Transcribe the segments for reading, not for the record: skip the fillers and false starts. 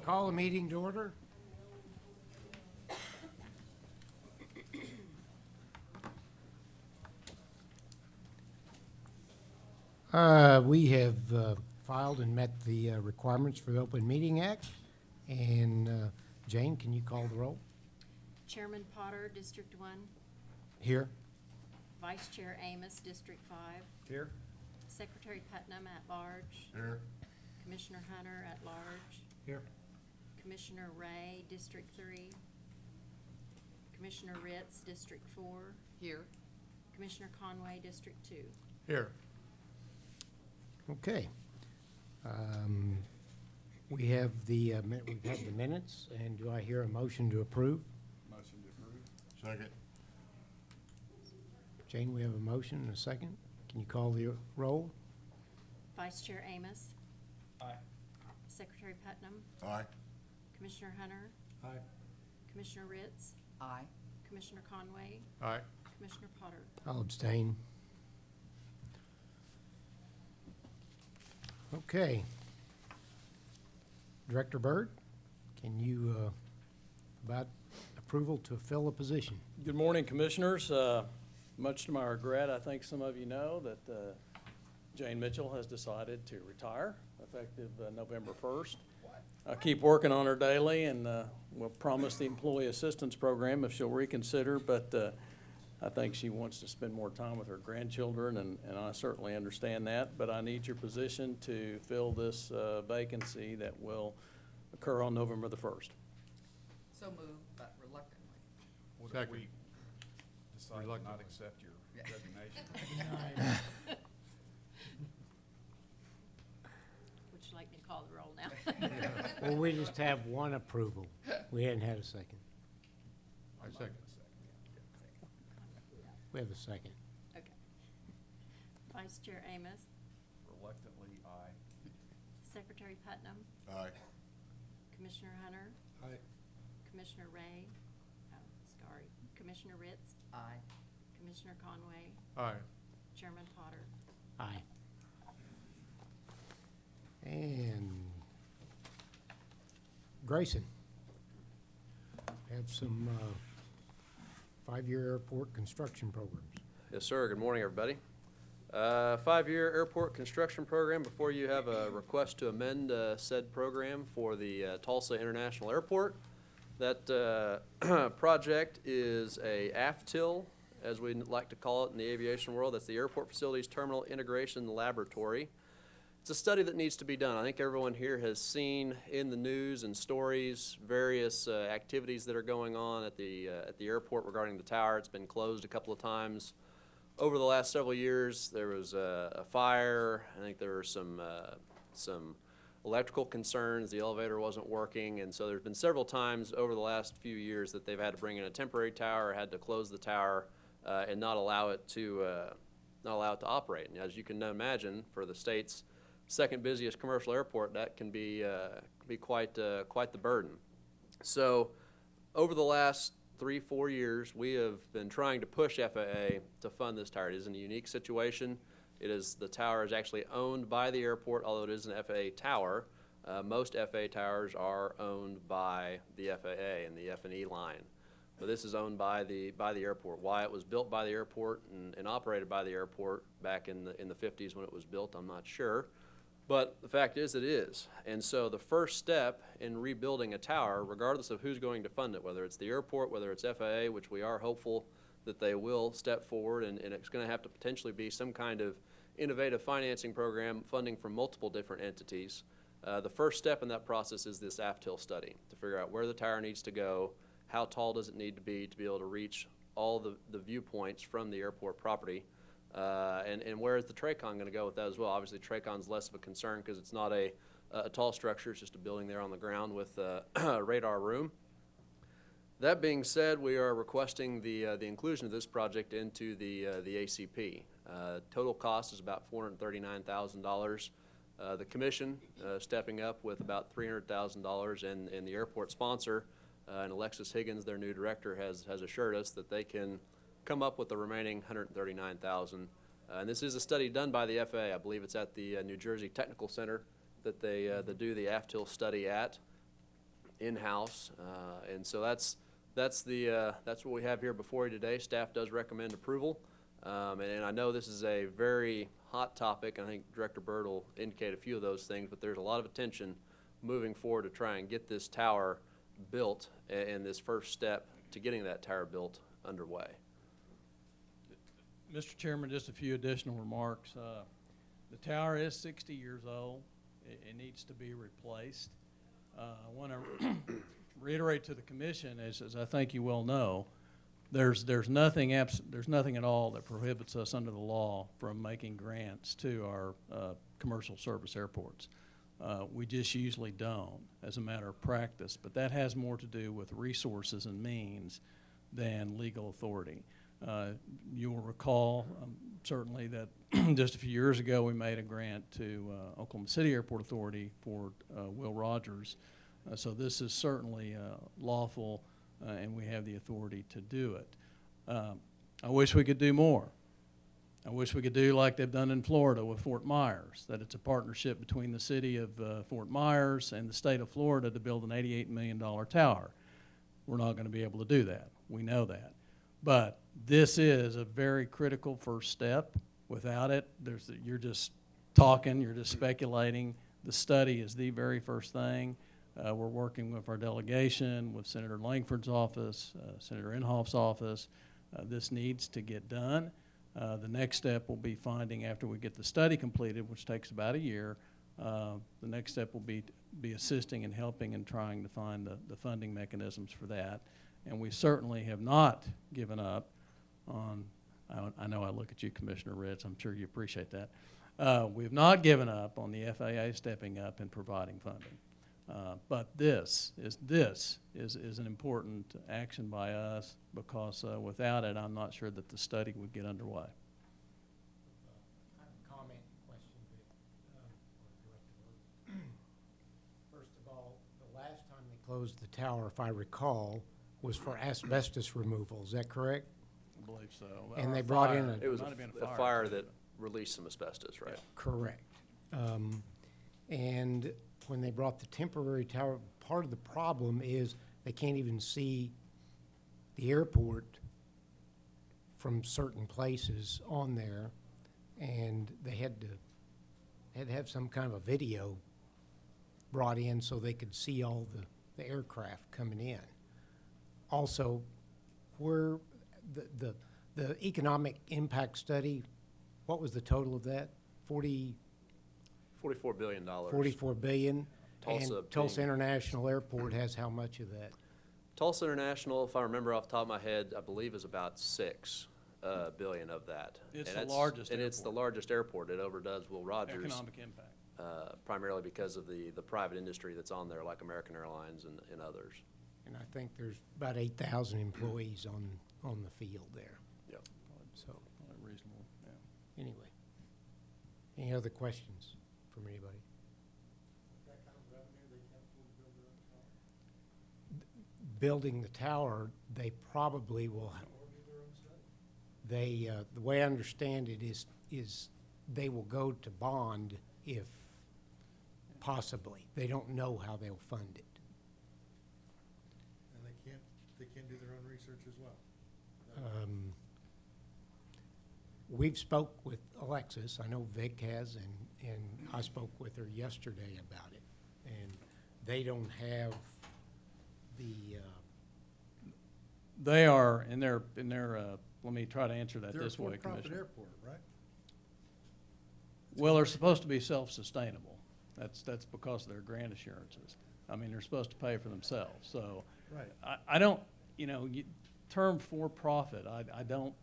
Call the meeting to order. We have filed and met the requirements for the Open Meeting Act. And Jane, can you call the roll? Chairman Potter, District 1. Here. Vice Chair Amos, District 5. Here. Secretary Putnam at large. Here. Commissioner Hunter at large. Here. Commissioner Ray, District 3. Commissioner Ritz, District 4. Here. Commissioner Conway, District 2. Here. Okay. We have the minutes, and do I hear a motion to approve? Motion to approve. Second. Jane, we have a motion and a second. Can you call the roll? Vice Chair Amos. Aye. Secretary Putnam. Aye. Commissioner Hunter. Aye. Commissioner Ritz. Aye. Commissioner Conway. Aye. Commissioner Potter. I'll abstain. Okay. Director Byrd, can you, about approval to fill a position? Good morning, Commissioners. Much to my regret, I think some of you know that Jane Mitchell has decided to retire effective November 1st. I keep working on her daily, and we'll promise the Employee Assistance Program if she'll reconsider, but I think she wants to spend more time with her grandchildren, and I certainly understand that, but I need your position to fill this vacancy that will occur on November the 1st. So moved, but reluctantly. What if Second. we decide to not Reluctantly. accept your Yeah. resignation? Would you like me to call the roll now? Well, we just have one approval. We hadn't had a second. I second. We have a second. Okay. Vice Chair Amos. Reluctantly, aye. Secretary Putnam. Aye. Commissioner Hunter. Aye. Commissioner Ray. Sorry. Commissioner Ritz. Aye. Commissioner Conway. Aye. Chairman Potter. Aye. And Grayson, have some five-year airport construction programs. Yes, sir. Good morning, everybody. 5-year airport construction program. Before you have a request to amend said program for the Tulsa International Airport. That project is a AFTIL, as we like to call it in the aviation world. That's the Airport Facilities Terminal Integration Laboratory. It's a study that needs to be done. I think everyone here has seen in the news and stories various activities that are going on at the airport regarding the tower. It's been closed a couple of times over the last several years. There was a fire. I think there were some electrical concerns. The elevator wasn't working, and so there's been several times over the last few years that they've had to bring in a temporary tower, had to close the tower, and not allow it to operate. And as you can imagine, for the state's second busiest commercial airport, that can be quite the burden. So over the last 3-4 years, we have been trying to push FAA to fund this tower. It is in a unique situation. The tower is actually owned by the airport, although it is an FAA tower. Most FAA towers are owned by the FAA and the F&E line. But this is owned by the airport. Why it was built by the airport and operated by the airport back in the 50s when it was built, I'm not sure. But the fact is it is. And so the first step in rebuilding a tower, regardless of who's going to fund it, whether it's the airport, whether it's FAA, which we are hopeful that they will step forward, and it's going to have to potentially be some kind of innovative financing program, funding from multiple different entities. The first step in that process is this AFTIL study to figure out where the tower needs to go, how tall does it need to be able to reach all the viewpoints from the airport property. And where is the TRACON going to go with that as well? Obviously, TRACON's less of a concern because it's not a tall structure. It's just a building there on the ground with a radar room. That being said, we are requesting the inclusion of this project into the ACP. Total cost is about $439,000. The commission stepping up with about $300,000, and the airport sponsor and Alexis Higgins, their new director, has assured us that they can come up with the remaining $139,000. And this is a study done by the FAA. I believe it's at the New Jersey Technical Center that they do the AFTIL study at. in-house. And so that's what we have here before you today. Staff does recommend approval. And I know this is a very hot topic. I think Director Byrd will indicate a few of those things, but there's a lot of attention moving forward to try and get this tower built and this first step to getting that tower built underway. Mr. Chairman, just a few additional remarks. The tower is 60 years old. It needs to be replaced. I want to reiterate to the commission, as I think you well know, there's nothing at all that prohibits us under the law from making grants to our commercial service airports. We just usually don't, as a matter of practice, but that has more to do with resources and means than legal authority. You will recall certainly that just a few years ago we made a grant to Oklahoma City Airport Authority for Will Rogers. So this is certainly lawful and we have the authority to do it. I wish we could do more. I wish we could do like they've done in Florida with Fort Myers, that it's a partnership between the city of Fort Myers and the state of Florida to build an $88 million tower. We're not going to be able to do that. We know that. But this is a very critical first step. Without it, you're just talking, you're just speculating. The study is the very first thing. We're working with our delegation, with Senator Langford's office, Senator Inhofe's office. This needs to get done. The next step will be finding, after we get the study completed, which takes about a year, the next step will be assisting and helping and trying to find the funding mechanisms for that. And we certainly have not given up on, I know I look at you, Commissioner Ritz, I'm sure you appreciate that. We have not given up on the FAA stepping up and providing funding. But this is an important action by us because without it, I'm not sure that the study would get underway. I have a comment, question, for Director Byrd. First of all, the last time they closed the tower, if I recall, was for asbestos removal. Is that correct? I believe so. And Or they brought fire. in a- It was Might have been a fire that released some asbestos, right? Correct. And when they brought the temporary tower, part of the problem is they can't even see the airport from certain places on there, and they had to have some kind of a video brought in so they could see all the aircraft coming in. Also, where the economic impact study, what was the total of that? $44 billion. 44 billion. Tulsa And Tulsa being- International Airport has how much of that? Tulsa International, if I remember off the top of my head, I believe is about $6 billion of that. It's And the largest And it's the airport. largest airport. It overdoes Will Rogers. Economic impact. Primarily because of the private industry that's on there, like American Airlines and others. And I think there's about 8,000 employees on the field there. Yep. So, Reasonable, yeah. anyway. Any other questions from anybody? Building the tower, they probably will. They, the way I understand it is they will go to bond if possibly. They don't know how they'll fund it. And they can't do their own research as well. We've spoke with Alexis, I know Vic has, and I spoke with her yesterday about it. And they don't have the, They are, in their, let me try to answer that They're a this way, for-profit Commissioner. airport, right? Well, they're supposed to be self-sustainable. That's because of their grant assurances. I mean, they're supposed to pay for themselves, so. Right. I don't, term for-profit, I don't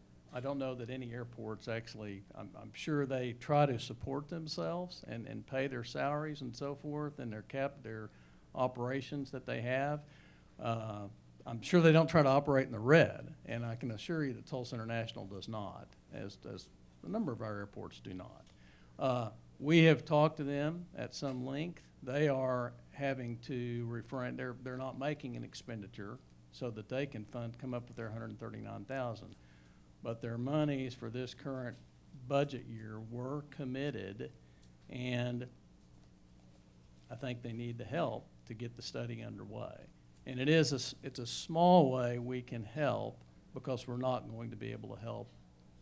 know that any airports actually, I'm sure they try to support themselves and pay their salaries and so forth and their operations that they have. I'm sure they don't try to operate in the red, and I can assure you that Tulsa International does not, as a number of our airports do not. We have talked to them at some length. They are having to refrain, they're not making an expenditure so that they can come up with their $139,000. But their monies for this current budget year were committed, and I think they need the help to get the study underway. And it's a small way we can help because we're not going to be able to help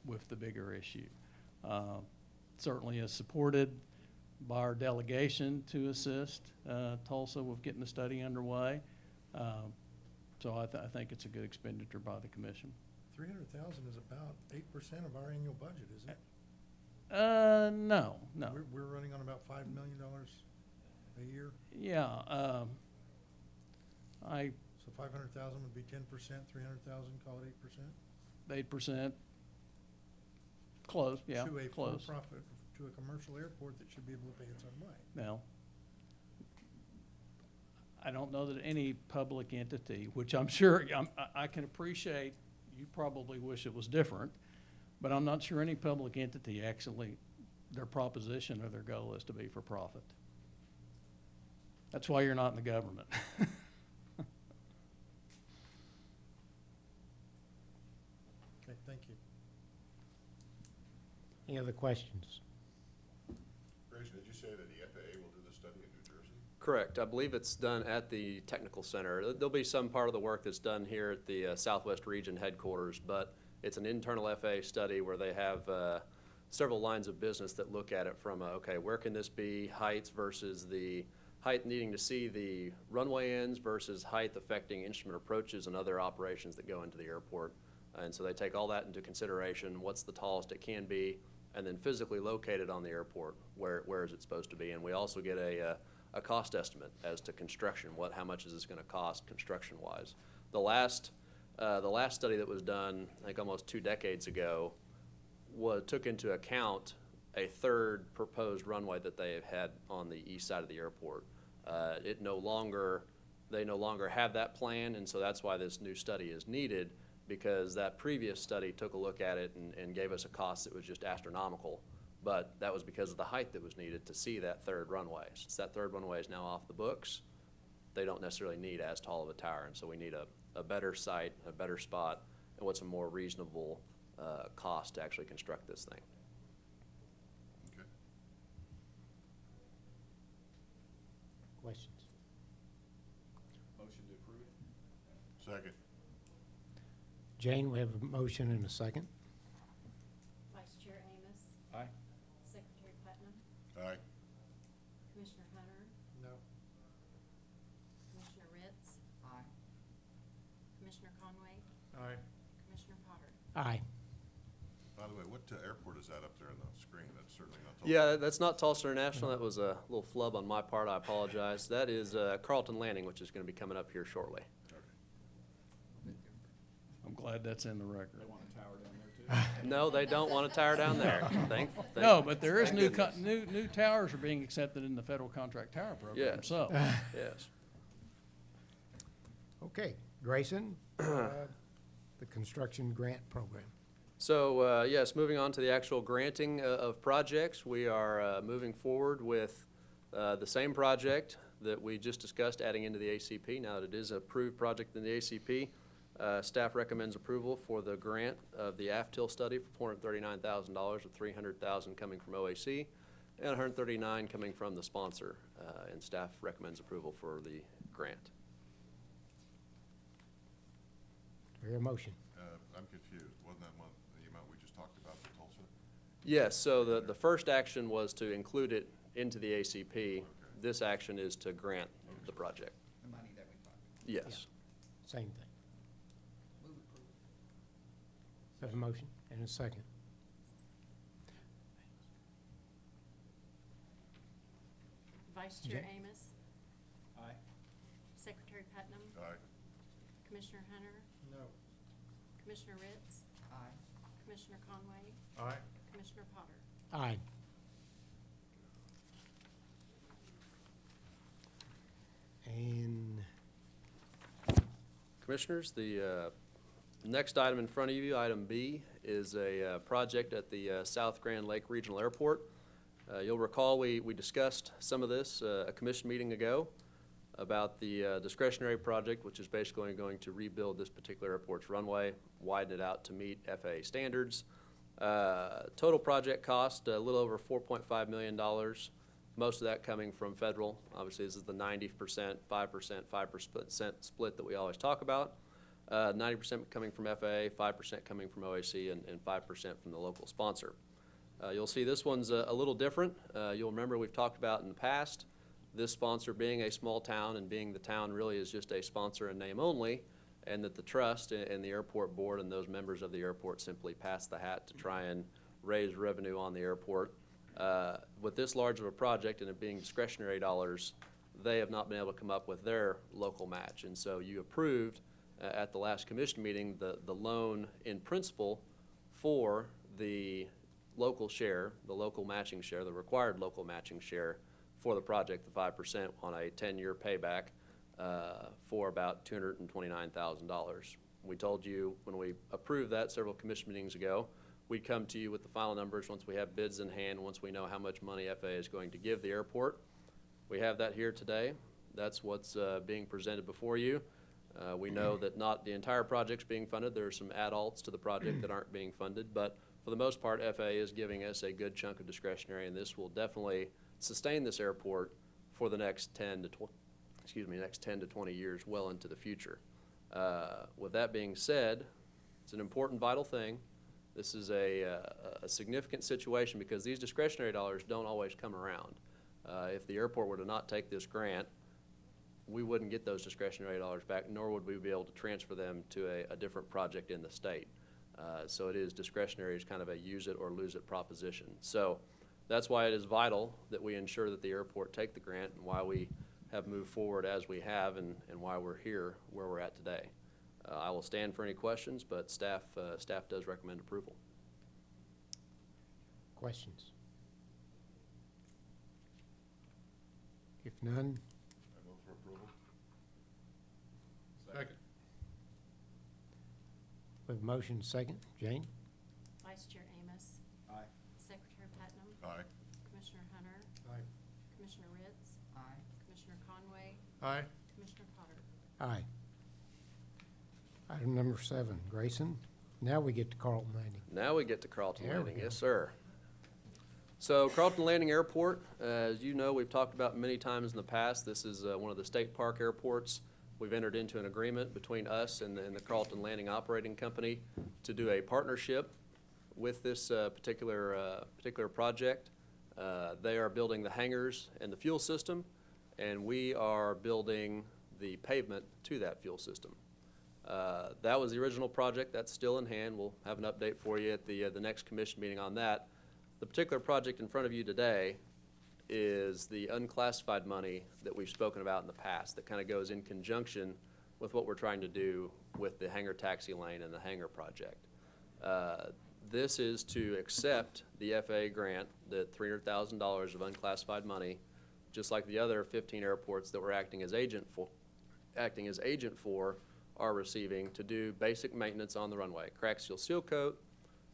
with the bigger issue. Certainly is supported by our delegation to assist Tulsa with getting the study underway. So I think it's a good expenditure by the commission. 300,000 is about 8% of our annual budget, isn't it? No. We're running on about $5 million a year, Yeah, so 500,000 would be 10%, 300,000, call it 8%? 8%, close, yeah, To a close. for-profit, to a commercial airport that should be able to pay its own way. Now, I don't know that any public entity, which I'm sure, I can appreciate, you probably wish it was different, but I'm not sure any public entity actually, their proposition or their goal is to be for profit. That's why you're not in the government. Okay, thank you. Any other questions? Grayson, did you say that the FAA will do the study in New Jersey? Correct. I believe it's done at the technical center. There'll be some part of the work that's done here at the Southwest Region headquarters, but it's an internal FAA study where they have several lines of business that look at it from, okay, where can this be, heights versus the height needing to see the runway ends versus height affecting instrument approaches and other operations that go into the airport. And so they take all that into consideration, what's the tallest it can be, and then physically locate it on the airport, where is it supposed to be. And we also get a cost estimate as to construction, how much is this gonna cost construction-wise. The last study that was done, I think almost 2 decades ago, took into account a third proposed runway that they have had on the east side of the airport. They no longer have that plan, and so that's why this new study is needed, because that previous study took a look at it and gave us a cost that was just astronomical. But that was because of the height that was needed to see that third runway. Since that third runway is now off the books, they don't necessarily need as tall of a tower, and so we need a better site, a better spot, and what's a more reasonable cost to actually construct this thing. Okay. Questions? Motion to approve? Second. Jane, we have a motion and a second. Vice Chair Amos, Aye. Secretary Putnam, Aye. Commissioner Hunter, No. Commissioner Ritz, Aye. Commissioner Conway, Aye. Commissioner Potter. Aye. By the way, what airport is that up there on the screen? That's certainly not Tulsa. Yeah, that's not Tulsa International. That was a little flub on my part. I apologize. That is Carlton Landing, which is going to be coming up here shortly. I'm glad that's in the record. They want a tower down there too? No, they don't want a tower down there. No, but there is thank goodness. new towers are being accepted in the federal contract tower program, Yes. so. Yes. Okay, Grayson, the construction grant program. So, yes, moving on to the actual granting of projects, we are moving forward with the same project that we just discussed, adding into the ACP. Now that it is an approved project in the ACP, staff recommends approval for the grant of the AFTIL study for $439,000, with $300,000 coming from OAC and $139,000 coming from the sponsor, and staff recommends approval for the grant. Do I hear a motion? I'm confused. Wasn't that the amount we just talked about for Tulsa? Yes, so the first action was to include it into the ACP. This action is to grant the project. The money that we talked Yes. Same thing. about. Move approval. Have a motion and a second. Vice Chair Ja- Amos, Aye. Secretary Putnam, Aye. Commissioner Hunter, No. Commissioner Ritz, Aye. Commissioner Conway, Aye. Commissioner Potter. Aye. And Commissioners, the next item in front of you, item B, is a project at the South Grand Lake Regional Airport. You'll recall we discussed some of this a commission meeting ago about the discretionary project, which is basically going to rebuild this particular airport's runway, widen it out to meet FAA standards. Total project cost, a little over $4.5 million. most of that coming from federal. Obviously, this is the 90%, 5% split that we always talk about. 90% coming from FAA, 5% coming from OAC, and 5% from the local sponsor. You'll see this one's a little different. You'll remember we've talked about in the past, this sponsor being a small town and being the town really is just a sponsor in name only, and that the trust and the airport board and those members of the airport simply pass the hat to try and raise revenue on the airport. With this large of a project and it being discretionary dollars, they have not been able to come up with their local match. And so you approved at the last commission meeting the loan in principle for the local share, the local matching share, the required local matching share for the project, the 5% on a 10-year payback for about $229,000. We told you when we approved that several commission meetings ago, we'd come to you with the final numbers once we have bids in hand, once we know how much money FAA is going to give the airport. We have that here today. That's what's being presented before you. We know that not the entire project's being funded. There are some add-alts to the project that aren't being funded, but for the most part, FAA is giving us a good chunk of discretionary, and this will definitely sustain this airport for the next 10 to 20 years, well into the future. With that being said, it's an important, vital thing. This is a significant situation because these discretionary dollars don't always come around. If the airport were to not take this grant, we wouldn't get those discretionary dollars back, nor would we be able to transfer them to a different project in the state. So it is discretionary, it's kind of a use it or lose it proposition. So that's why it is vital that we ensure that the airport take the grant and why we have moved forward as we have and why we're here where we're at today. I will stand for any questions, but staff does recommend approval. Questions? If none, I move for approval. Second. we have a motion second. Jane? Vice Chair Amos, Aye. Secretary Putnam, Aye. Commissioner Hunter, Aye. Commissioner Ritz, Aye. Commissioner Conway, Aye. Commissioner Potter. Aye. Item number 7, Grayson. Now we get to Carlton Landing. Now we get to Carlton There we Landing. go. Yes, sir. So Carlton Landing Airport, as you know, we've talked about many times in the past. This is one of the state park airports. We've entered into an agreement between us and the Carlton Landing Operating Company to do a partnership with this particular project. They are building the hangars and the fuel system, and we are building the pavement to that fuel system. That was the original project. That's still in hand. We'll have an update for you at the next commission meeting on that. The particular project in front of you today is the unclassified money that we've spoken about in the past that kind of goes in conjunction with what we're trying to do with the hangar taxi lane and the hangar project. This is to accept the FAA grant, the $300,000 of unclassified money, just like the other 15 airports that we're acting as agent for are receiving to do basic maintenance on the runway, crack seal seal coat,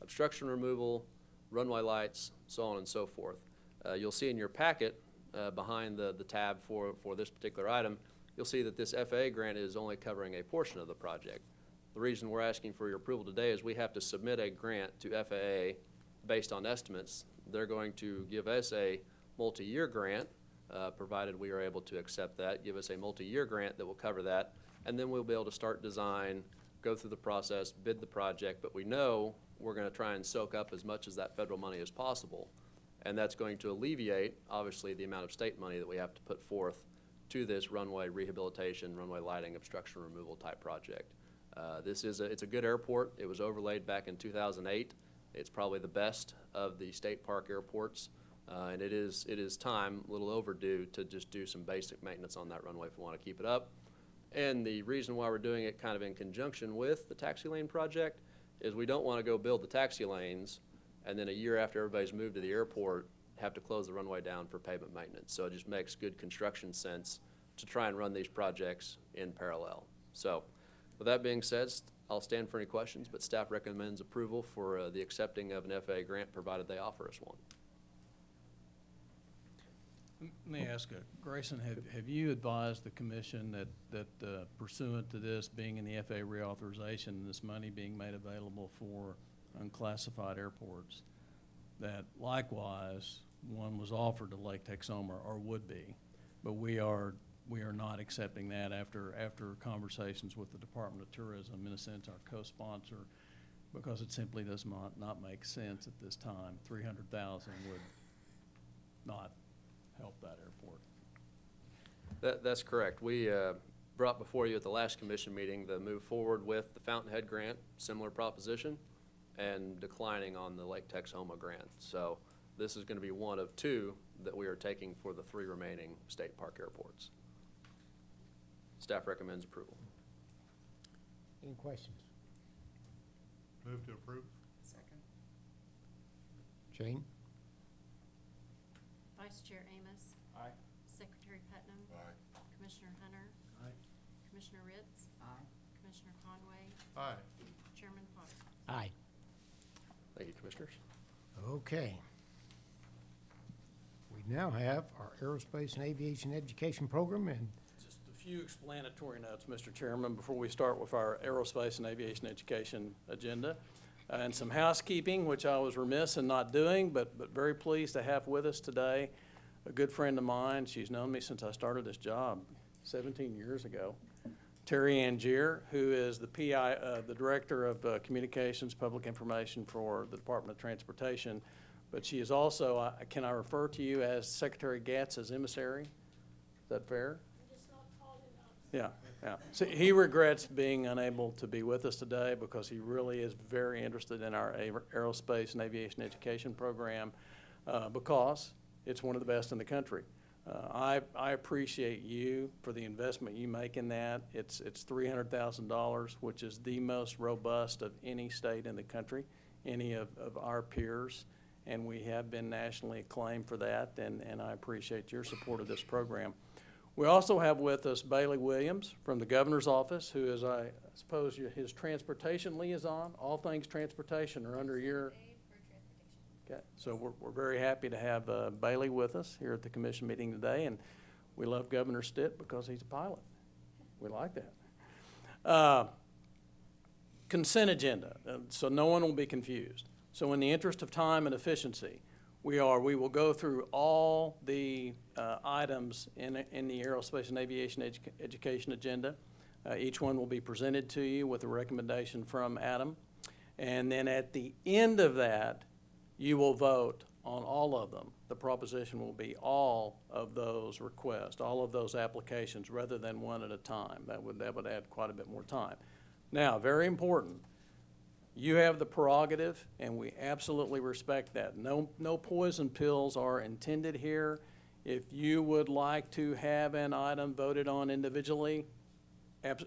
obstruction removal, runway lights, so on and so forth. You'll see in your packet behind the tab for this particular item, you'll see that this FAA grant is only covering a portion of the project. The reason we're asking for your approval today is we have to submit a grant to FAA based on estimates. They're going to give us a multi-year grant, provided we are able to accept that, give us a multi-year grant that will cover that, and then we'll be able to start design, go through the process, bid the project, but we know we're going to try and soak up as much of that federal money as possible. And that's going to alleviate, obviously, the amount of state money that we have to put forth to this runway rehabilitation, runway lighting, obstruction removal type project. It's a good airport. It was overlaid back in 2008. It's probably the best of the state park airports. And it is time, a little overdue, to just do some basic maintenance on that runway if we want to keep it up. And the reason why we're doing it kind of in conjunction with the taxi lane project is we don't want to go build the taxi lanes and then a year after everybody's moved to the airport, have to close the runway down for pavement maintenance. So it just makes good construction sense to try and run these projects in parallel. So with that being said, I'll stand for any questions, but staff recommends approval for the accepting of an FAA grant provided they offer us one. Let me ask, Grayson, have you advised the commission that pursuant to this being in the FAA reauthorization and this money being made available for unclassified airports, that likewise one was offered to Lake Texoma or would be. But we are not accepting that after conversations with the Department of Tourism, in a sense, our co-sponsor, because it simply does not make sense at this time. 300,000 would not help that airport. That's correct. We brought before you at the last commission meeting the move forward with the Fountainhead grant, similar proposition, and declining on the Lake Texoma grant. So this is going to be one of two that we are taking for the 3 remaining state park airports. Staff recommends approval. Any questions? Move to approve. Second. Jane? Vice Chair Amos, Aye. Secretary Putnam, Aye. Commissioner Hunter, Aye. Commissioner Ritz, Aye. Commissioner Conway, Aye. Chairman Potter. Aye. Thank you, Commissioners. Okay. We now have our Aerospace and Aviation Education Program, and Just a few explanatory notes, Mr. Chairman, before we start with our aerospace and aviation education agenda. And some housekeeping, which I was remiss in not doing, but very pleased to have with us today a good friend of mine. She's known me since I started this job 17 years ago. Terry Angier, who is the the Director of Communications, Public Information for the Department of Transportation. But she is also, can I refer to you as Secretary Gatz's emissary? Is that fair? Yeah, yeah. So he regrets being unable to be with us today because he really is very interested in our aerospace and aviation education program because it's one of the best in the country. I appreciate you for the investment you make in that. It's $300,000, which is the most robust of any state in the country, any of our peers, and we have been nationally acclaimed for that, and I appreciate your support of this program. We also have with us Bailey Williams from the Governor's Office, who is, I suppose, his transportation liaison. All things transportation are under your... Okay, so we're very happy to have Bailey with us here at the commission meeting today, and we love Governor Stitt because he's a pilot. We like that. Consent agenda, so no one will be confused. So in the interest of time and efficiency, we will go through all the items in the aerospace and aviation education agenda. Each one will be presented to you with a recommendation from Adam. And then at the end of that, you will vote on all of them. The proposition will be all of those requests, all of those applications, rather than one at a time. That would add quite a bit more time. Now, very important, you have the prerogative, and we absolutely respect that. No poison pills are intended here. If you would like to have an item voted on individually, if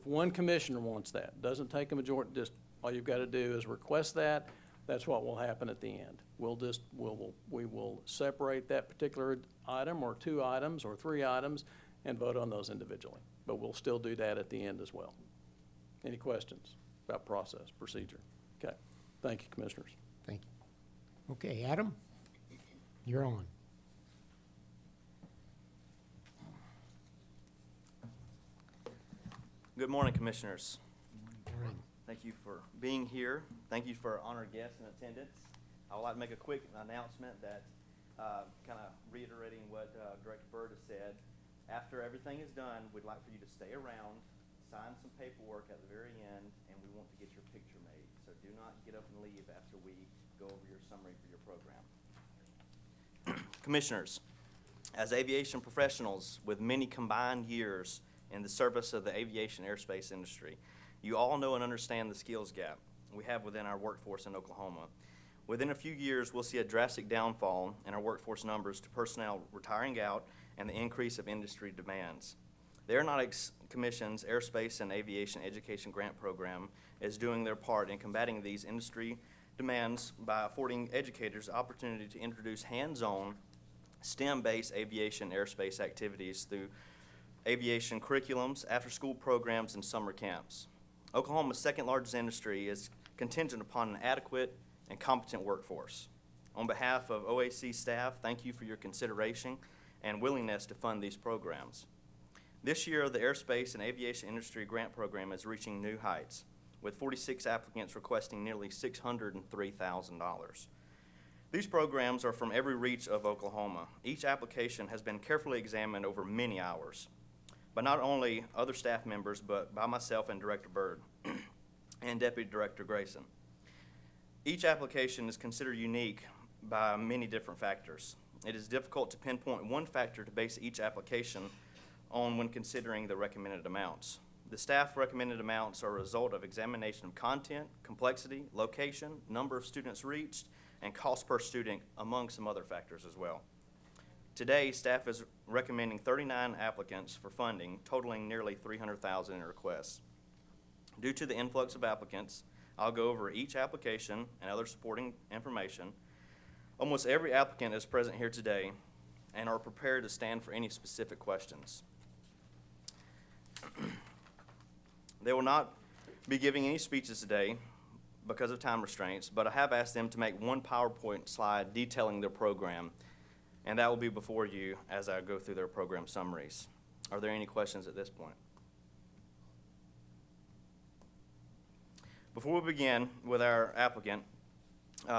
one commissioner wants that, doesn't take a majority, just all you've got to do is request that. That's what will happen at the end. We will separate that particular item or 2 items or 3 items and vote on those individually. But we'll still do that at the end as well. Any questions about process, procedure? Okay. Thank you, Commissioners. thank you. Okay, Adam, you're on. Good morning, Commissioners. Morning. Thank you for being here. Thank you for honored guests in attendance. I would like to make a quick announcement that kind of reiterating what Director Byrd has said. After everything is done, we'd like for you to stay around, sign some paperwork at the very end, and we want to get your picture made. So do not get up and leave after we go over your summary for your program. Commissioners, as aviation professionals with many combined years in the service of the aviation airspace industry, you all know and understand the skills gap we have within our workforce in Oklahoma. Within a few years, we'll see a drastic downfall in our workforce numbers to personnel retiring out and the increase of industry demands. The Aeronautics Commission's Airspace and Aviation Education Grant Program is doing their part in combating these industry demands by affording educators the opportunity to introduce hands-on STEM-based aviation airspace activities through aviation curriculums, after-school programs, and summer camps. Oklahoma's second largest industry is contingent upon an adequate and competent workforce. On behalf of OAC staff, thank you for your consideration and willingness to fund these programs. This year, the Airspace and Aviation Industry Grant Program is reaching new heights, with 46 applicants requesting nearly $603,000. These programs are from every reach of Oklahoma. Each application has been carefully examined over many hours by not only other staff members, but by myself and Director Byrd and Deputy Director Grayson. Each application is considered unique by many different factors. It is difficult to pinpoint one factor to base each application on when considering the recommended amounts. The staff recommended amounts are a result of examination of content, complexity, location, number of students reached, and cost per student, among some other factors as well. Today, staff is recommending 39 applicants for funding, totaling nearly $300,000 in requests. Due to the influx of applicants, I'll go over each application and other supporting information. Almost every applicant is present here today and are prepared to stand for any specific questions. They will not be giving any speeches today because of time restraints, but I have asked them to make one PowerPoint slide detailing their program, and that will be before you as I go through their program summaries. Are there any questions at this point? Before we begin with our applicant, with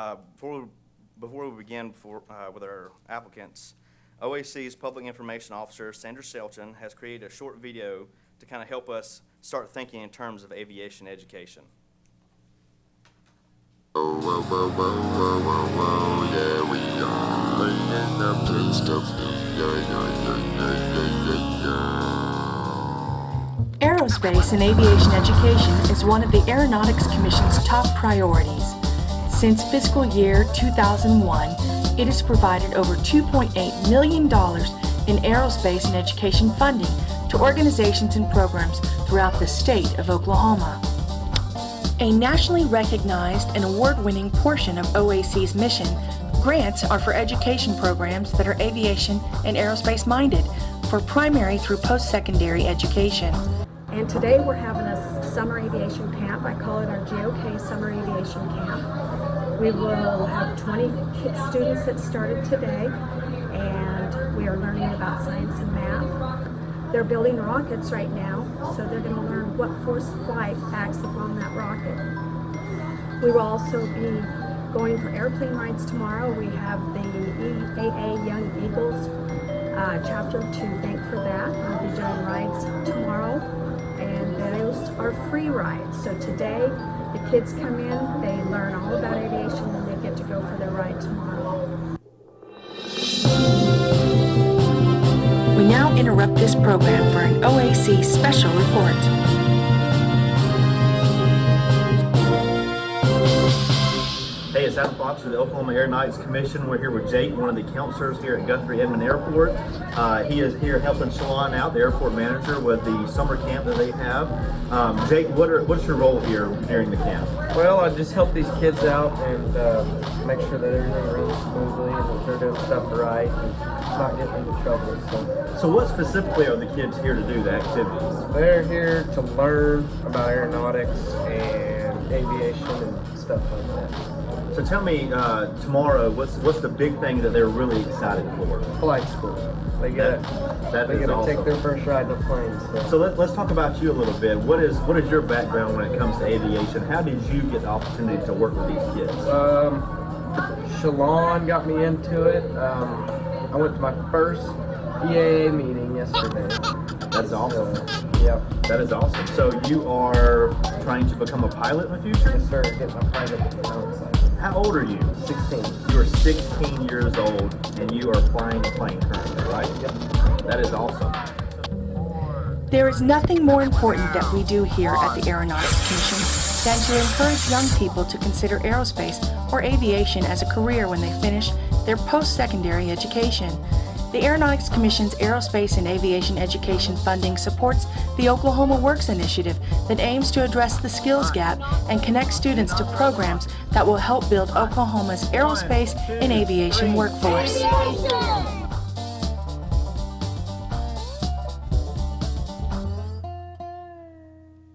our applicants, OAC's Public Information Officer, Sandra Shelton, has created a short video to kind of help us start thinking in terms of aviation education. Yeah, we are in the place of Aerospace and aviation education is one of the Aeronautics Commission's top priorities. Since fiscal year 2001, it has provided over $2.8 million in aerospace and education funding to organizations and programs throughout the state of Oklahoma. A nationally recognized and award-winning portion of OAC's mission, grants are for education programs that are aviation and aerospace minded for primary through post-secondary education. And today we're having a summer aviation camp. I call it our GOK Summer Aviation Camp. We will have 20 students that started today, and we are learning about science and math. They're building rockets right now, so they're going to learn what force flight acts upon that rocket. We will also be going for airplane rides tomorrow. We have the EAA Young Eagles chapter to thank for that. We'll be doing rides tomorrow, and those are free rides. So today, the kids come in, they learn all about aviation, and they get to go for their ride tomorrow. We now interrupt this program for an OAC special report. Hey, it's Adam Fox with the Oklahoma Aeronautics Commission. We're here with Jake, one of the counselors here at Guthrie Edmond Airport. He is here helping Shalon out, the airport manager, with the summer camp that they have. Jake, what's your role here during the camp? Well, I just help these kids out and make sure that everything runs smoothly and that they're doing stuff right and not getting into trouble. So what specifically are the kids here to do, the activities? They're here to learn about aeronautics and aviation and stuff like that. So tell me, tomorrow, what's the big thing that they're really excited for? Flight school. They get to take their first ride in a plane. So let's talk about you a little bit. What is your background when it comes to aviation? How did you get the opportunity to work with these kids? Shalon got me into it. I went to my first EAA meeting yesterday. That's awesome. Yep. That is awesome. So you are trying to become a pilot in the future? Yes, sir. Get my pilot license. How old are you? 16. You are 16 years old, and you are flying a plane currently, right? Yep. That is awesome. There is nothing more important that we do here at the Aeronautics Commission than to encourage young people to consider aerospace or aviation as a career when they finish their post-secondary education. The Aeronautics Commission's Aerospace and Aviation Education funding supports the Oklahoma Works initiative that aims to address the skills gap and connect students to programs that will help build Oklahoma's aerospace and aviation workforce.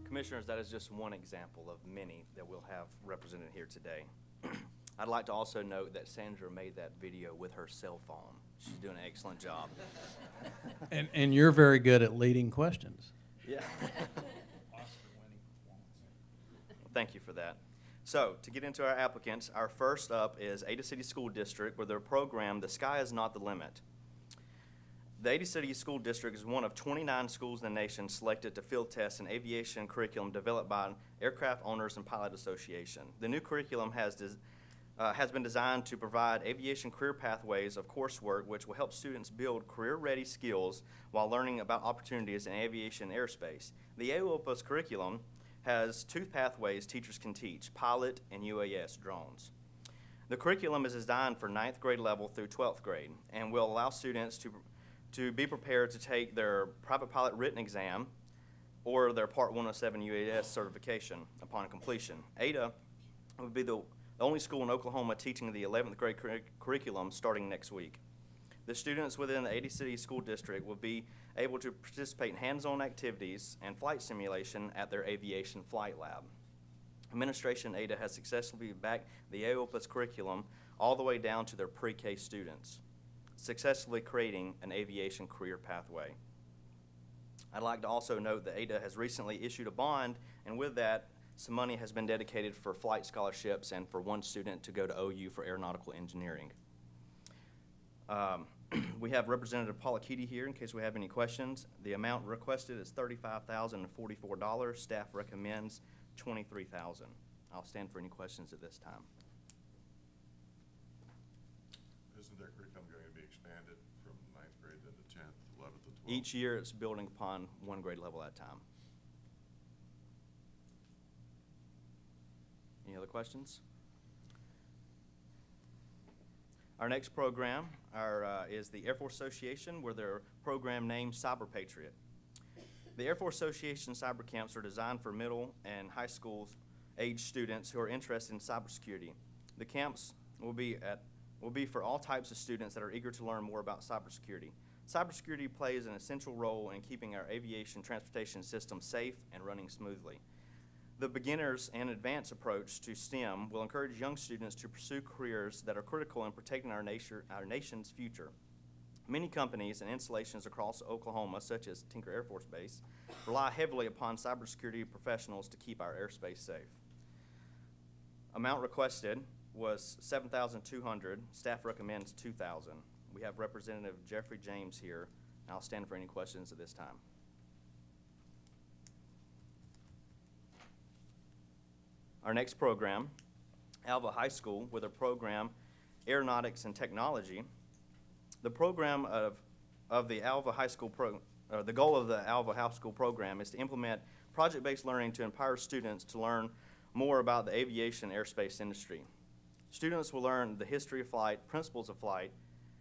Commissioners, that is just one example of many that we'll have represented here today. I'd like to also note that Sandra made that video with her cell phone. She's doing an excellent job. And you're very good at leading questions. Yeah. Thank you for that. So, to get into our applicants, our first up is Ada City School District with their program, The Sky is Not the Limit. The Ada City School District is one of 29 schools in the nation selected to field test an aviation curriculum developed by Aircraft Owners and Pilot Association. The new curriculum has been designed to provide aviation career pathways of coursework which will help students build career-ready skills while learning about opportunities in aviation and airspace. The AOPA's curriculum has two pathways teachers can teach: pilot and UAS drones. The curriculum is designed for 9th grade level through 12th grade and will allow students to be prepared to take their private pilot written exam or their Part 107 UAS certification upon completion. Ada would be the only school in Oklahoma teaching the 11th grade curriculum starting next week. The students within the Ada City School District will be able to participate in hands-on activities and flight simulation at their aviation flight lab. Administration Ada has successfully backed the AOPA's curriculum all the way down to their pre-K students, successfully creating an aviation career pathway. I'd like to also note that Ada has recently issued a bond, and with that, some money has been dedicated for flight scholarships and for one student to go to OU for aeronautical engineering. We have Representative Polakiti here in case we have any questions. The amount requested is $35,044. Staff recommends $23,000. I'll stand for any questions at this time. Isn't their curriculum going to be expanded from 9th grade into 10th, 11th, and 12th? Each year it's building upon one grade level at a time. Any other questions? Our next program is the Air Force Association, with their program named Cyber Patriot. The Air Force Association cyber camps are designed for middle and high school age students who are interested in cybersecurity. The camps will be for all types of students that are eager to learn more about cybersecurity. Cybersecurity plays an essential role in keeping our aviation transportation system safe and running smoothly. The beginners and advanced approach to STEM will encourage young students to pursue careers that are critical in protecting our nation's future. Many companies and installations across Oklahoma, such as Tinker Air Force Base, rely heavily upon cybersecurity professionals to keep our airspace safe. Amount requested was $7,200. Staff recommends $2,000. We have Representative Jeffrey James here, and I'll stand for any questions at this time. Our next program, Alva High School, with a program, Aeronautics and Technology. The program of the Alva High School the goal of the Alva High School program is to implement project-based learning to empower students to learn more about the aviation airspace industry. Students will learn the history of flight, principles of flight,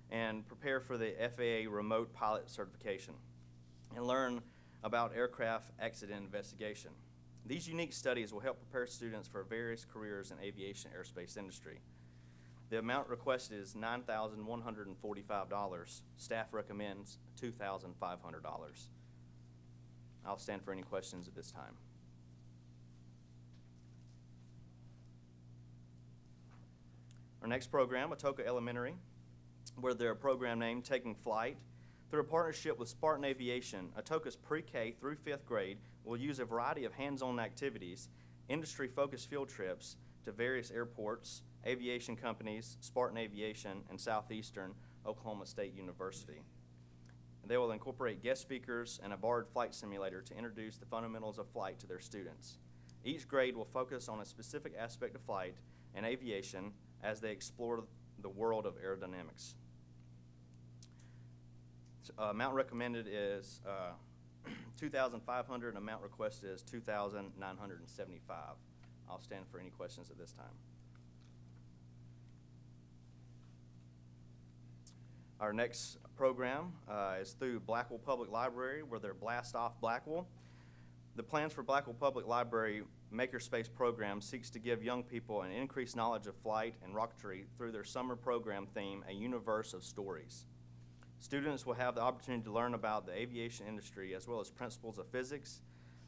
and prepare for the FAA remote pilot certification, and learn about aircraft accident investigation. These unique studies will help prepare students for various careers in aviation airspace industry. The amount requested is $9,145. Staff recommends $2,500. I'll stand for any questions at this time. Our next program, Atoka Elementary, where their program name Taking Flight. Through a partnership with Spartan Aviation, Atoka's pre-K through 5th grade will use a variety of hands-on activities, industry-focused field trips to various airports, aviation companies, Spartan Aviation, and Southeastern Oklahoma State University. They will incorporate guest speakers and a barred flight simulator to introduce the fundamentals of flight to their students. Each grade will focus on a specific aspect of flight and aviation as they explore the world of aerodynamics. Amount recommended is $2,500, and amount requested is $2,975. I'll stand for any questions at this time. Our next program is through Blackwell Public Library, where they're Blast Off Blackwell. The plans for Blackwell Public Library Makerspace program seeks to give young people an increased knowledge of flight and rocketry through their summer program theme, A Universe of Stories. Students will have the opportunity to learn about the aviation industry as well as principles of physics,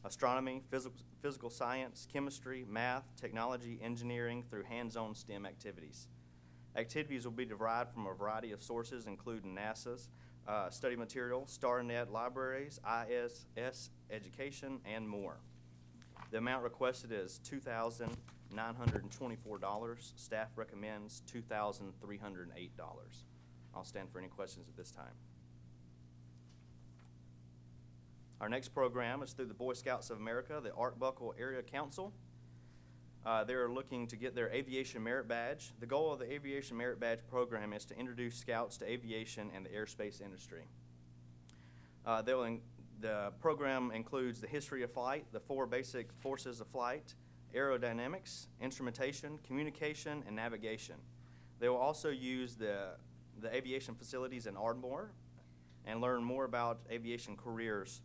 astronomy, physical science, chemistry, math, technology, engineering through hands-on STEM activities. Activities will be derived from a variety of sources, including NASA's study material, StarNet libraries, ISS education, and more. The amount requested is $2,000 $2,924. Staff recommends $2,308. I'll stand for any questions at this time. Our next program is through the Boy Scouts of America, the Arbuckle Area Council. They're looking to get their Aviation Merit Badge. The goal of the Aviation Merit Badge program is to introduce scouts to aviation and the airspace industry. The program includes the history of flight, the 4 basic forces of flight, aerodynamics, instrumentation, communication, and navigation. They will also use the aviation facilities in Ardmore and learn more about aviation careers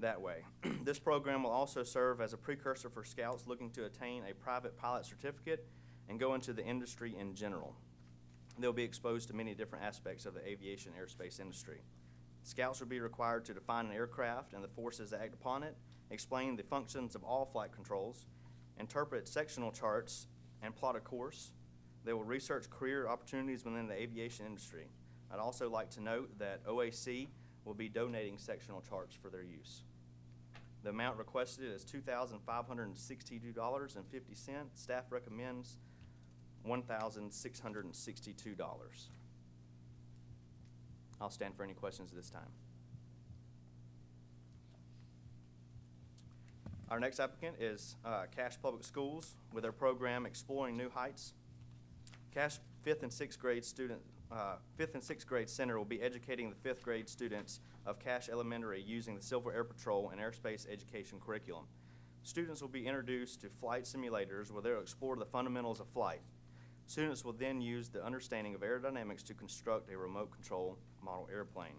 that way. This program will also serve as a precursor for scouts looking to attain a private pilot certificate and go into the industry in general. They'll be exposed to many different aspects of the aviation airspace industry. Scouts will be required to define an aircraft and the forces that act upon it, explain the functions of all flight controls, interpret sectional charts, and plot a course. They will research career opportunities within the aviation industry. I'd also like to note that OAC will be donating sectional charts for their use. The amount requested is $2,562.50. Staff recommends $1,662. I'll stand for any questions at this time. Our next applicant is Cache Public Schools with their program Exploring New Heights. Cache 5th and 6th grade student, 5th and 6th grade center will be educating the 5th grade students of Cache Elementary using the Civil Air Patrol and Airspace Education curriculum. Students will be introduced to flight simulators where they'll explore the fundamentals of flight. Students will then use the understanding of aerodynamics to construct a remote control model airplane.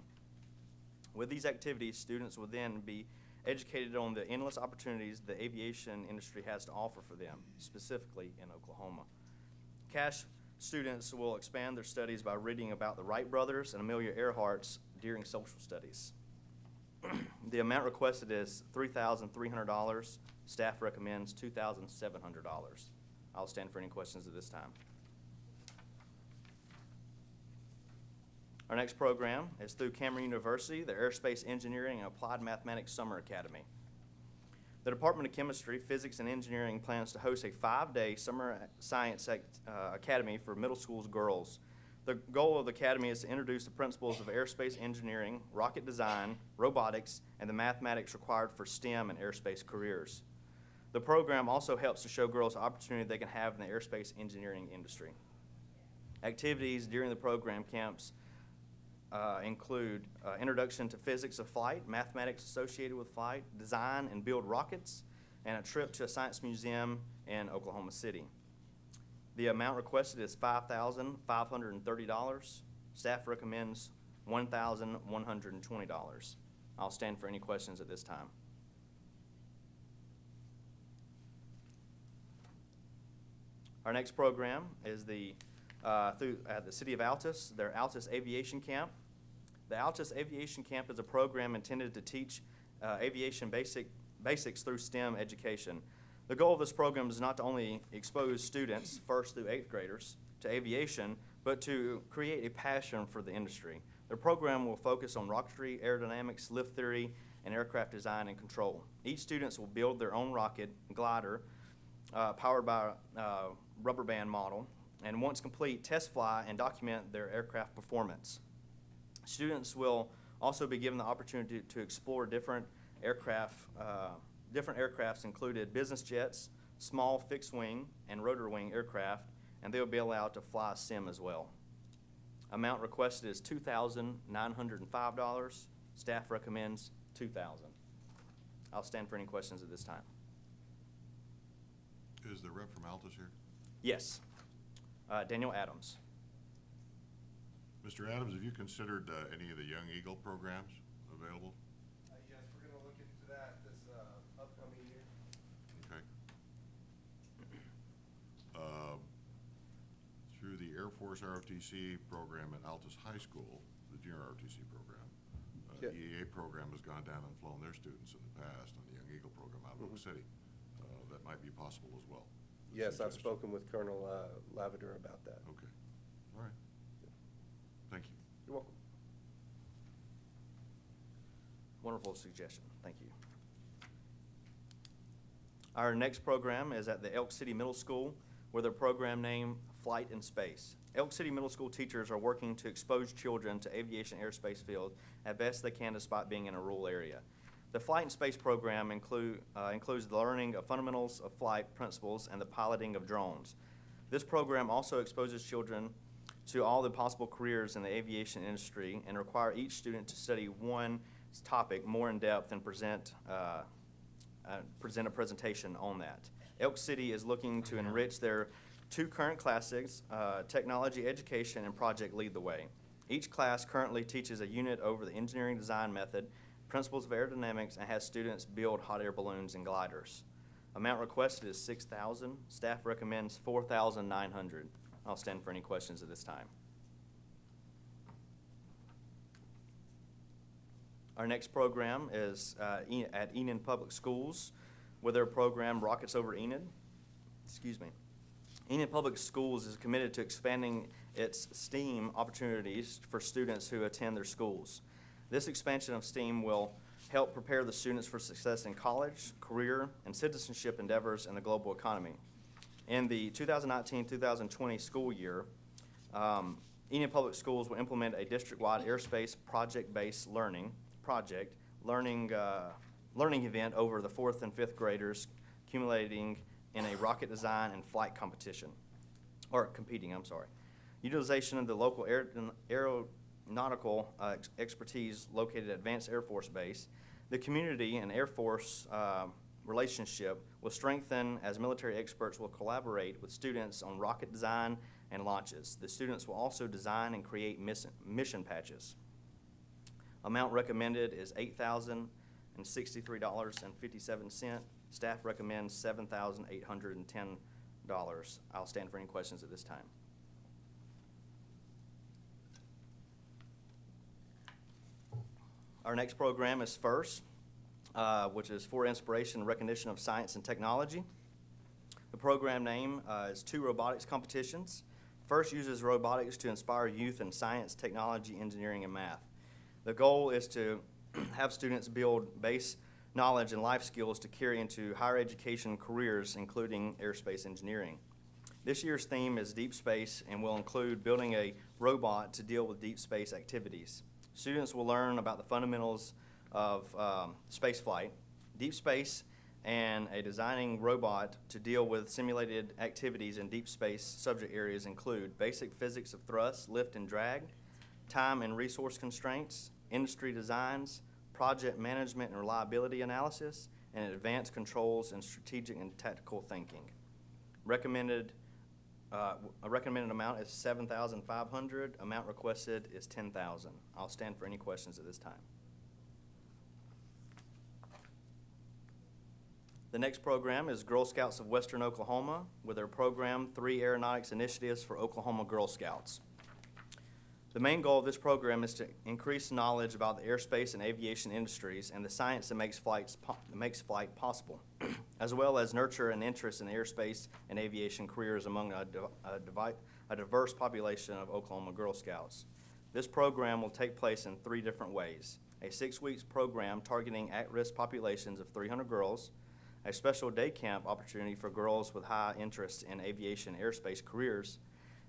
With these activities, students will then be educated on the endless opportunities the aviation industry has to offer for them, specifically in Oklahoma. Cache students will expand their studies by reading about the Wright brothers and Amelia Earhart's during social studies. The amount requested is $3,300. Staff recommends $2,700. I'll stand for any questions at this time. Our next program is through Cameron University, the Aerospace Engineering and Applied Mathematics Summer Academy. The Department of Chemistry, Physics, and Engineering plans to host a 5-day summer science academy for middle school girls. The goal of the academy is to introduce the principles of aerospace engineering, rocket design, robotics, and the mathematics required for STEM and airspace careers. The program also helps to show girls the opportunity they can have in the airspace engineering industry. Activities during the program camps include introduction to physics of flight, mathematics associated with flight, design and build rockets, and a trip to a science museum in Oklahoma City. The amount requested is $5,530. Staff recommends $1,120. I'll stand for any questions at this time. Our next program is through the City of Altus, their Altus Aviation Camp. The Altus Aviation Camp is a program intended to teach aviation basics through STEM education. The goal of this program is not to only expose students, 1st through 8th graders, to aviation, but to create a passion for the industry. The program will focus on rocketry, aerodynamics, lift theory, and aircraft design and control. Each student will build their own rocket, glider, powered by a rubber band model, and once complete, test fly and document their aircraft performance. Students will also be given the opportunity to explore different aircraft. Different aircrafts included business jets, small fixed wing, and rotor wing aircraft, and they will be allowed to fly a sim as well. Amount requested is $2,905. Staff recommends $2,000. I'll stand for any questions at this time. Is the rep from Altus here? Yes. Daniel Adams. Mr. Adams, have you considered any of the Young Eagle programs available? Yes, we're gonna look into that this upcoming year. Okay. Through the Air Force ROTC program at Altus High School, the junior ROTC program, Yeah. the EAA program has gone down and flown their students in the past on the Young Eagle program out of Oak City. That might be possible as well. Yes, I've Suggestion. spoken with Colonel Lavender about that. Okay, all right. Thank you. You're welcome. Wonderful suggestion. Thank you. Our next program is at the Elk City Middle School with a program named Flight in Space. Elk City Middle School teachers are working to expose children to aviation airspace field as best they can despite being in a rural area. The Flight in Space program includes the learning of fundamentals of flight principles and the piloting of drones. This program also exposes children to all the possible careers in the aviation industry and require each student to study one topic more in depth and present a presentation on that. Elk City is looking to enrich their 2 current classes, Technology Education and Project Lead the Way. Each class currently teaches a unit over the engineering design method, principles of aerodynamics, and has students build hot air balloons and gliders. Amount requested is $6,000. Staff recommends $4,900. I'll stand for any questions at this time. Our next program is at Enid Public Schools with their program Rockets Over Enid. Enid Public Schools is committed to expanding its STEAM opportunities for students who attend their schools. This expansion of STEAM will help prepare the students for success in college, career, and citizenship endeavors in the global economy. In the 2019-2020 school year, Enid Public Schools will implement a district-wide airspace project-based learning event over the 4th and 5th graders, accumulating in a rocket design and flight competition, or competing, I'm sorry. Utilization of the local aeronautical expertise located at Vance Air Force Base, the community and Air Force relationship will strengthen as military experts will collaborate with students on rocket design and launches. The students will also design and create mission patches. Amount recommended is $8,063.57. Staff recommends $7,810. I'll stand for any questions at this time. Our next program is FIRST, which is for inspiration and recognition of science and technology. The program name is 2 robotics competitions. FIRST uses robotics to inspire youth in science, technology, engineering, and math. The goal is to have students build base knowledge and life skills to carry into higher education careers, including aerospace engineering. This year's theme is deep space and will include building a robot to deal with deep space activities. Students will learn about the fundamentals of space flight, deep space, and a designing robot to deal with simulated activities in deep space. Subject areas include basic physics of thrust, lift, and drag, time and resource constraints, industry designs, project management and reliability analysis, and advanced controls and strategic and tactical thinking. A recommended amount is $7,500. Amount requested is $10,000. I'll stand for any questions at this time. The next program is Girl Scouts of Western Oklahoma with their program 3 Aeronautics Initiatives for Oklahoma Girl Scouts. The main goal of this program is to increase knowledge about the airspace and aviation industries and the science that makes flight possible, as well as nurture an interest in airspace and aviation careers among a diverse population of Oklahoma Girl Scouts. This program will take place in 3 different ways: a 6-week program targeting at-risk populations of 300 girls, a special day camp opportunity for girls with high interest in aviation and airspace careers,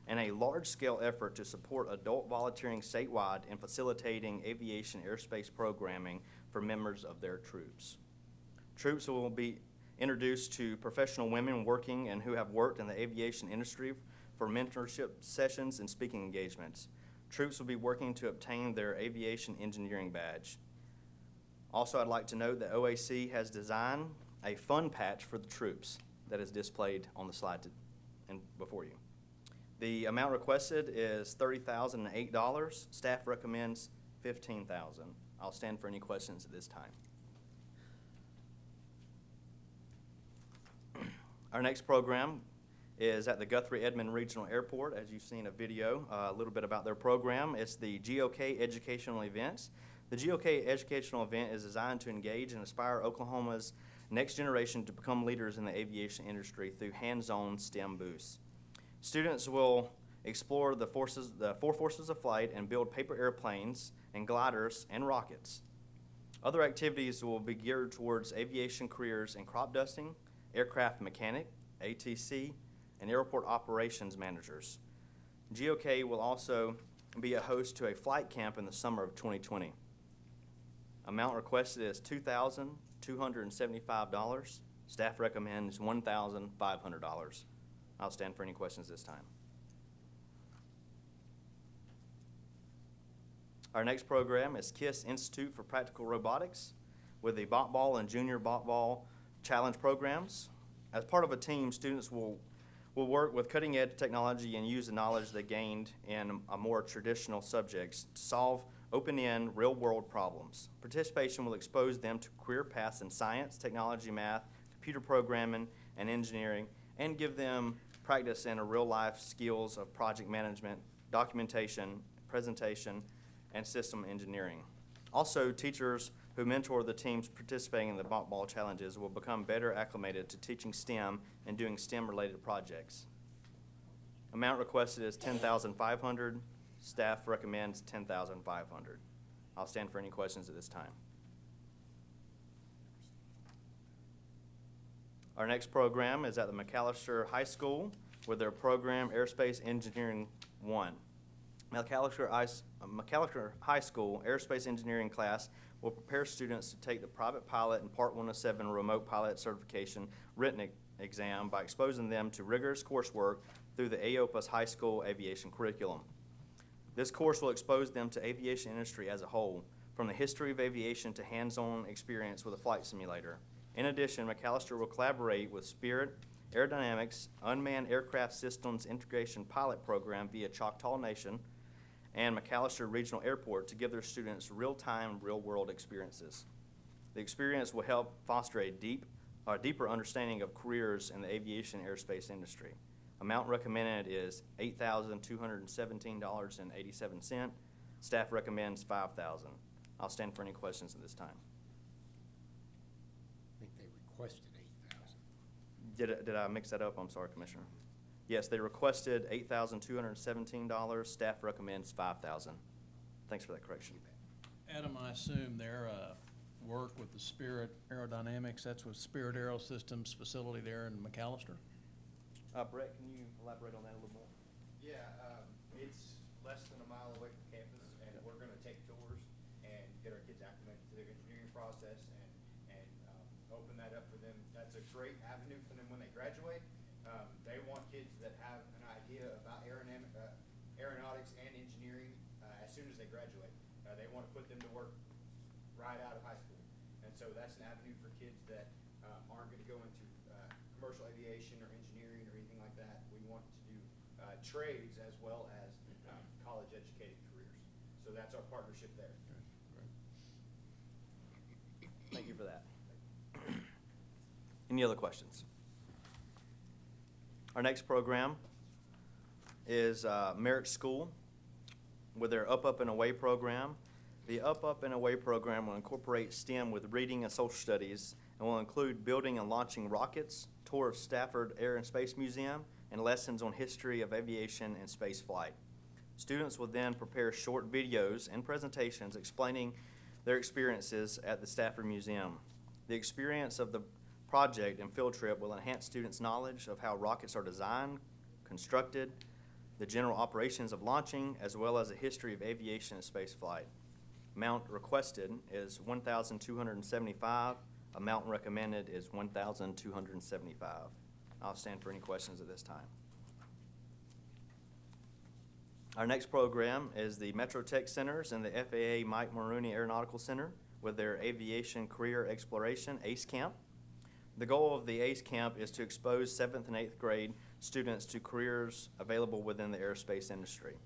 and a large-scale effort to support adult volunteering statewide in facilitating aviation airspace programming for members of their troops. Troops will be introduced to professional women working and who have worked in the aviation industry for mentorship sessions and speaking engagements. Troops will be working to obtain their aviation engineering badge. Also, I'd like to note that OAC has designed a fun patch for the troops that is displayed on the slide before you. The amount requested is $30,008. Staff recommends $15,000. I'll stand for any questions at this time. Our next program is at the Guthrie Edmond Regional Airport. As you've seen a video, a little bit about their program. It's the GOK Educational Events. The GOK Educational Event is designed to engage and inspire Oklahoma's next generation to become leaders in the aviation industry through hands-on STEM booths. Students will explore the 4 forces of flight and build paper airplanes and gliders and rockets. Other activities will be geared towards aviation careers in crop dusting, aircraft mechanic, ATC, and airport operations managers. GOK will also be a host to a flight camp in the summer of 2020. Amount requested is $2,275. Staff recommends $1,500. I'll stand for any questions this time. Our next program is KISS Institute for Practical Robotics with the Bot Ball and Junior Bot Ball Challenge programs. As part of a team, students will work with cutting-edge technology and use the knowledge they gained in a more traditional subjects to solve open-end, real-world problems. Participation will expose them to career paths in science, technology, math, computer programming, and engineering, and give them practice in real-life skills of project management, documentation, presentation, and system engineering. Also, teachers who mentor the teams participating in the Bot Ball challenges will become better acclimated to teaching STEM and doing STEM-related projects. Amount requested is $10,500. Staff recommends $10,500. I'll stand for any questions at this time. Our next program is at the McAllister High School with their program Aerospace Engineering 1. McAllister High School Aerospace Engineering class will prepare students to take the private pilot and Part 107 remote pilot certification written exam by exposing them to rigorous coursework through the AOPA's high school aviation curriculum. This course will expose them to aviation industry as a whole, from the history of aviation to hands-on experience with a flight simulator. In addition, McAllister will collaborate with Spirit Aerodynamics Unmanned Aircraft Systems Integration Pilot Program via Choctaw Nation and McAllister Regional Airport to give their students real-time, real-world experiences. The experience will help foster a deeper understanding of careers in the aviation aerospace industry. Amount recommended is $8,217.87. Staff recommends $5,000. I'll stand for any questions at this time. I think they requested 8,000. Did I mix that up? I'm sorry, Commissioner. Yes, they requested $8,217. Staff recommends $5,000. Thanks for that correction. Adam, I assume their work with the Spirit Aerodynamics, that's with Spirit Aero Systems facility there in McAllister? Brett, can you elaborate on that a little more? Yeah, it's less than a mile away from campus, and we're gonna take tours and get our kids acclimated to their engineering process and open that up for them. That's a great avenue for them when they graduate. They want kids that have an idea about aeronautics and engineering as soon as they graduate. They want to put them to work right out of high school. And so that's an avenue for kids that aren't going to go into commercial aviation or engineering or anything like that. We want to do trades as well as college-educated careers. So that's our partnership there. Thank you for that. Any other questions? Our next program is Merit School with their Up and Away program. The Up and Away program will incorporate STEM with reading and social studies and will include building and launching rockets, tour of Stafford Air and Space Museum, and lessons on history of aviation and space flight. Students will then prepare short videos and presentations explaining their experiences at the Stafford Museum. The experience of the project and field trip will enhance students' knowledge of how rockets are designed, constructed, the general operations of launching, as well as the history of aviation and space flight. Amount requested is $1,275. Amount recommended is $1,275. I'll stand for any questions at this time. Our next program is the Metro Tech Centers and the FAA Mike Maroney Aeronautical Center with their Aviation Career Exploration ACE Camp. The goal of the ACE Camp is to expose 7th and 8th grade students to careers available within the aerospace industry.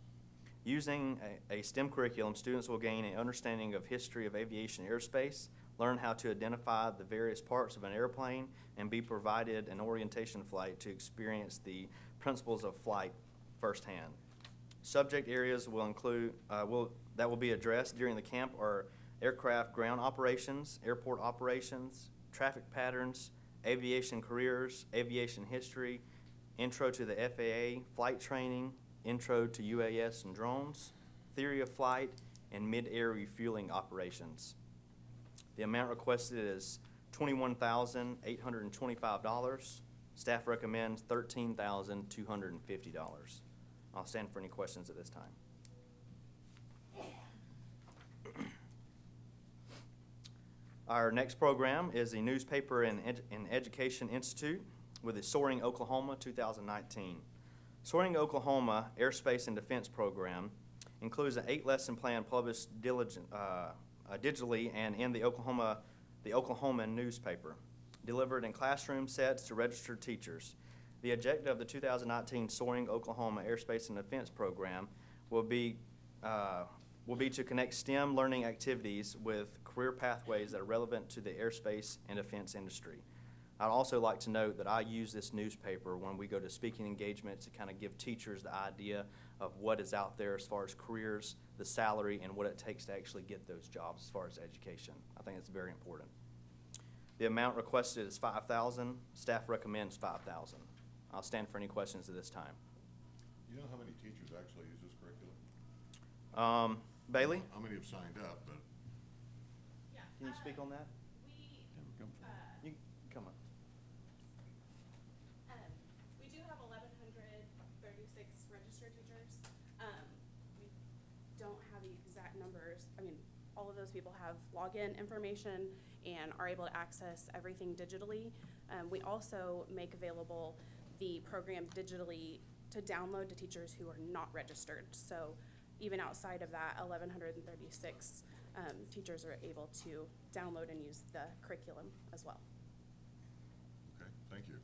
Using a STEM curriculum, students will gain an understanding of history of aviation aerospace, learn how to identify the various parts of an airplane, and be provided an orientation flight to experience the principles of flight firsthand. Subject areas will include that will be addressed during the camp are aircraft ground operations, airport operations, traffic patterns, aviation careers, aviation history, intro to the FAA, flight training, intro to UAS and drones, theory of flight, and mid-air refueling operations. The amount requested is $21,825. Staff recommends $13,250. I'll stand for any questions at this time. Our next program is the Newspaper and Education Institute with the Soaring Oklahoma 2019. Soaring Oklahoma Airspace and Defense Program includes an 8-lesson plan published digitally and in the Oklahoman newspaper, delivered in classroom sets to registered teachers. The objective of the 2019 Soaring Oklahoma Airspace and Defense Program will be to connect STEM learning activities with career pathways that are relevant to the airspace and defense industry. I'd also like to note that I use this newspaper when we go to speaking engagements to kind of give teachers the idea of what is out there as far as careers, the salary, and what it takes to actually get those jobs as far as education. I think it's very important. The amount requested is $5,000. Staff recommends $5,000. I'll stand for any questions at this time. You know how many teachers actually use this curriculum? Bailey? How many have signed up, but Can you speak on that? You come on. We do have 1,136 registered teachers. We don't have the exact numbers. I mean, all of those people have login information and are able to access everything digitally. We also make available the program digitally to download to teachers who are not registered. So even outside of that, 1,136 teachers are able to download and use the curriculum as well. okay, thank you.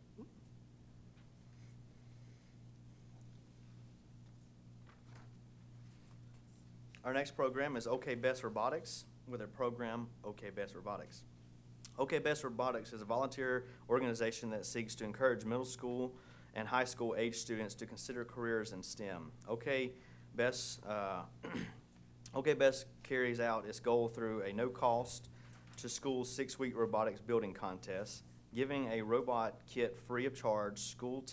Our next program is OK Best Robotics with their program OK Best Robotics. OK Best Robotics is a volunteer organization that seeks to encourage middle school and high school age students to consider careers in STEM. OK Best carries out its goal through a no-cost to school 6-week robotics building contest, giving a robot kit free of charge. School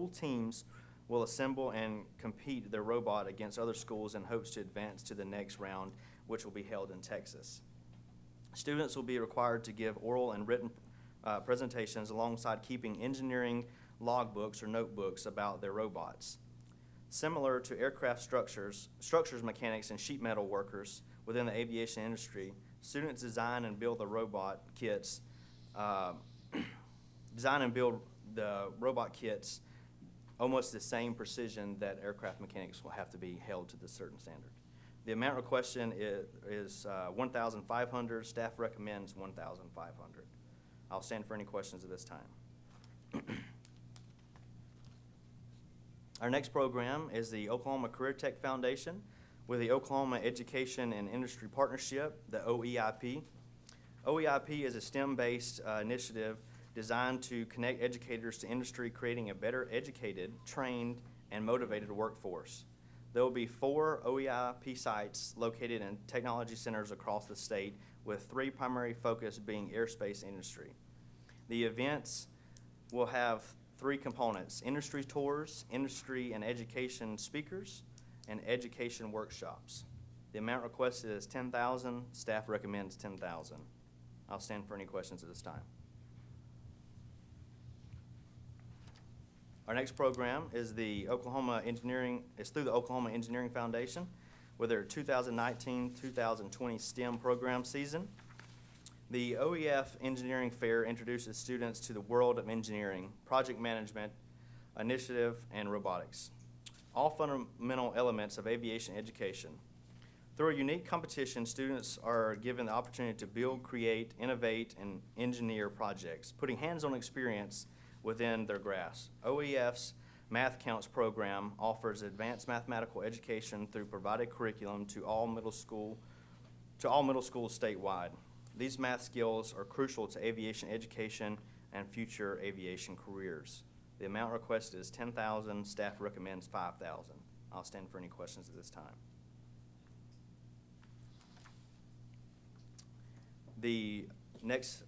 teams will assemble and compete their robot against other schools in hopes to advance to the next round, which will be held in Texas. Students will be required to give oral and written presentations alongside keeping engineering logbooks or notebooks about their robots. Similar to aircraft structures mechanics, and sheet metal workers within the aviation industry, students design and build the robot kits, almost the same precision that aircraft mechanics will have to be held to this certain standard. The amount requested is $1,500. Staff recommends $1,500. I'll stand for any questions at this time. Our next program is the Oklahoma Career Tech Foundation with the Oklahoma Education and Industry Partnership, the OEIP. OEIP is a STEM-based initiative designed to connect educators to industry, creating a better educated, trained, and motivated workforce. There will be 4 OEIP sites located in technology centers across the state, with 3 primary focus being airspace industry. The events will have 3 components: industry tours, industry and education speakers, and education workshops. The amount requested is $10,000. Staff recommends $10,000. I'll stand for any questions at this time. Our next program is through the Oklahoma Engineering Foundation with their 2019-2020 STEM program season. The OEF Engineering Fair introduces students to the world of engineering, project management, initiative, and robotics, all fundamental elements of aviation education. Through a unique competition, students are given the opportunity to build, create, innovate, and engineer projects, putting hands-on experience within their grasp. OEF's Math Counts program offers advanced mathematical education through provided curriculum to all middle schools statewide. These math skills are crucial to aviation education and future aviation careers. The amount requested is $10,000. Staff recommends $5,000. I'll stand for any questions at this time. The next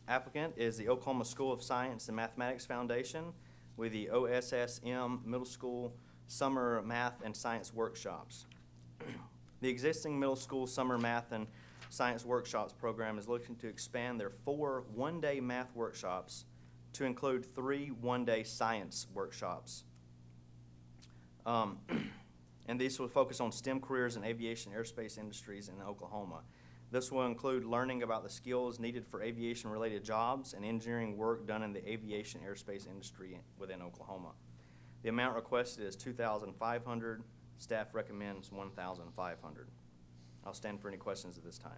applicant is the Oklahoma School of Science and Mathematics Foundation with the OSSM Middle School Summer Math and Science Workshops. The existing middle school summer math and Science Workshops program is looking to expand their 4 one-day math workshops to include 3 one-day science workshops. And these will focus on STEM careers in aviation, aerospace industries in Oklahoma. This will include learning about the skills needed for aviation-related jobs and engineering work done in the aviation aerospace industry within Oklahoma. The amount requested is $2,500. Staff recommends $1,500. I'll stand for any questions at this time.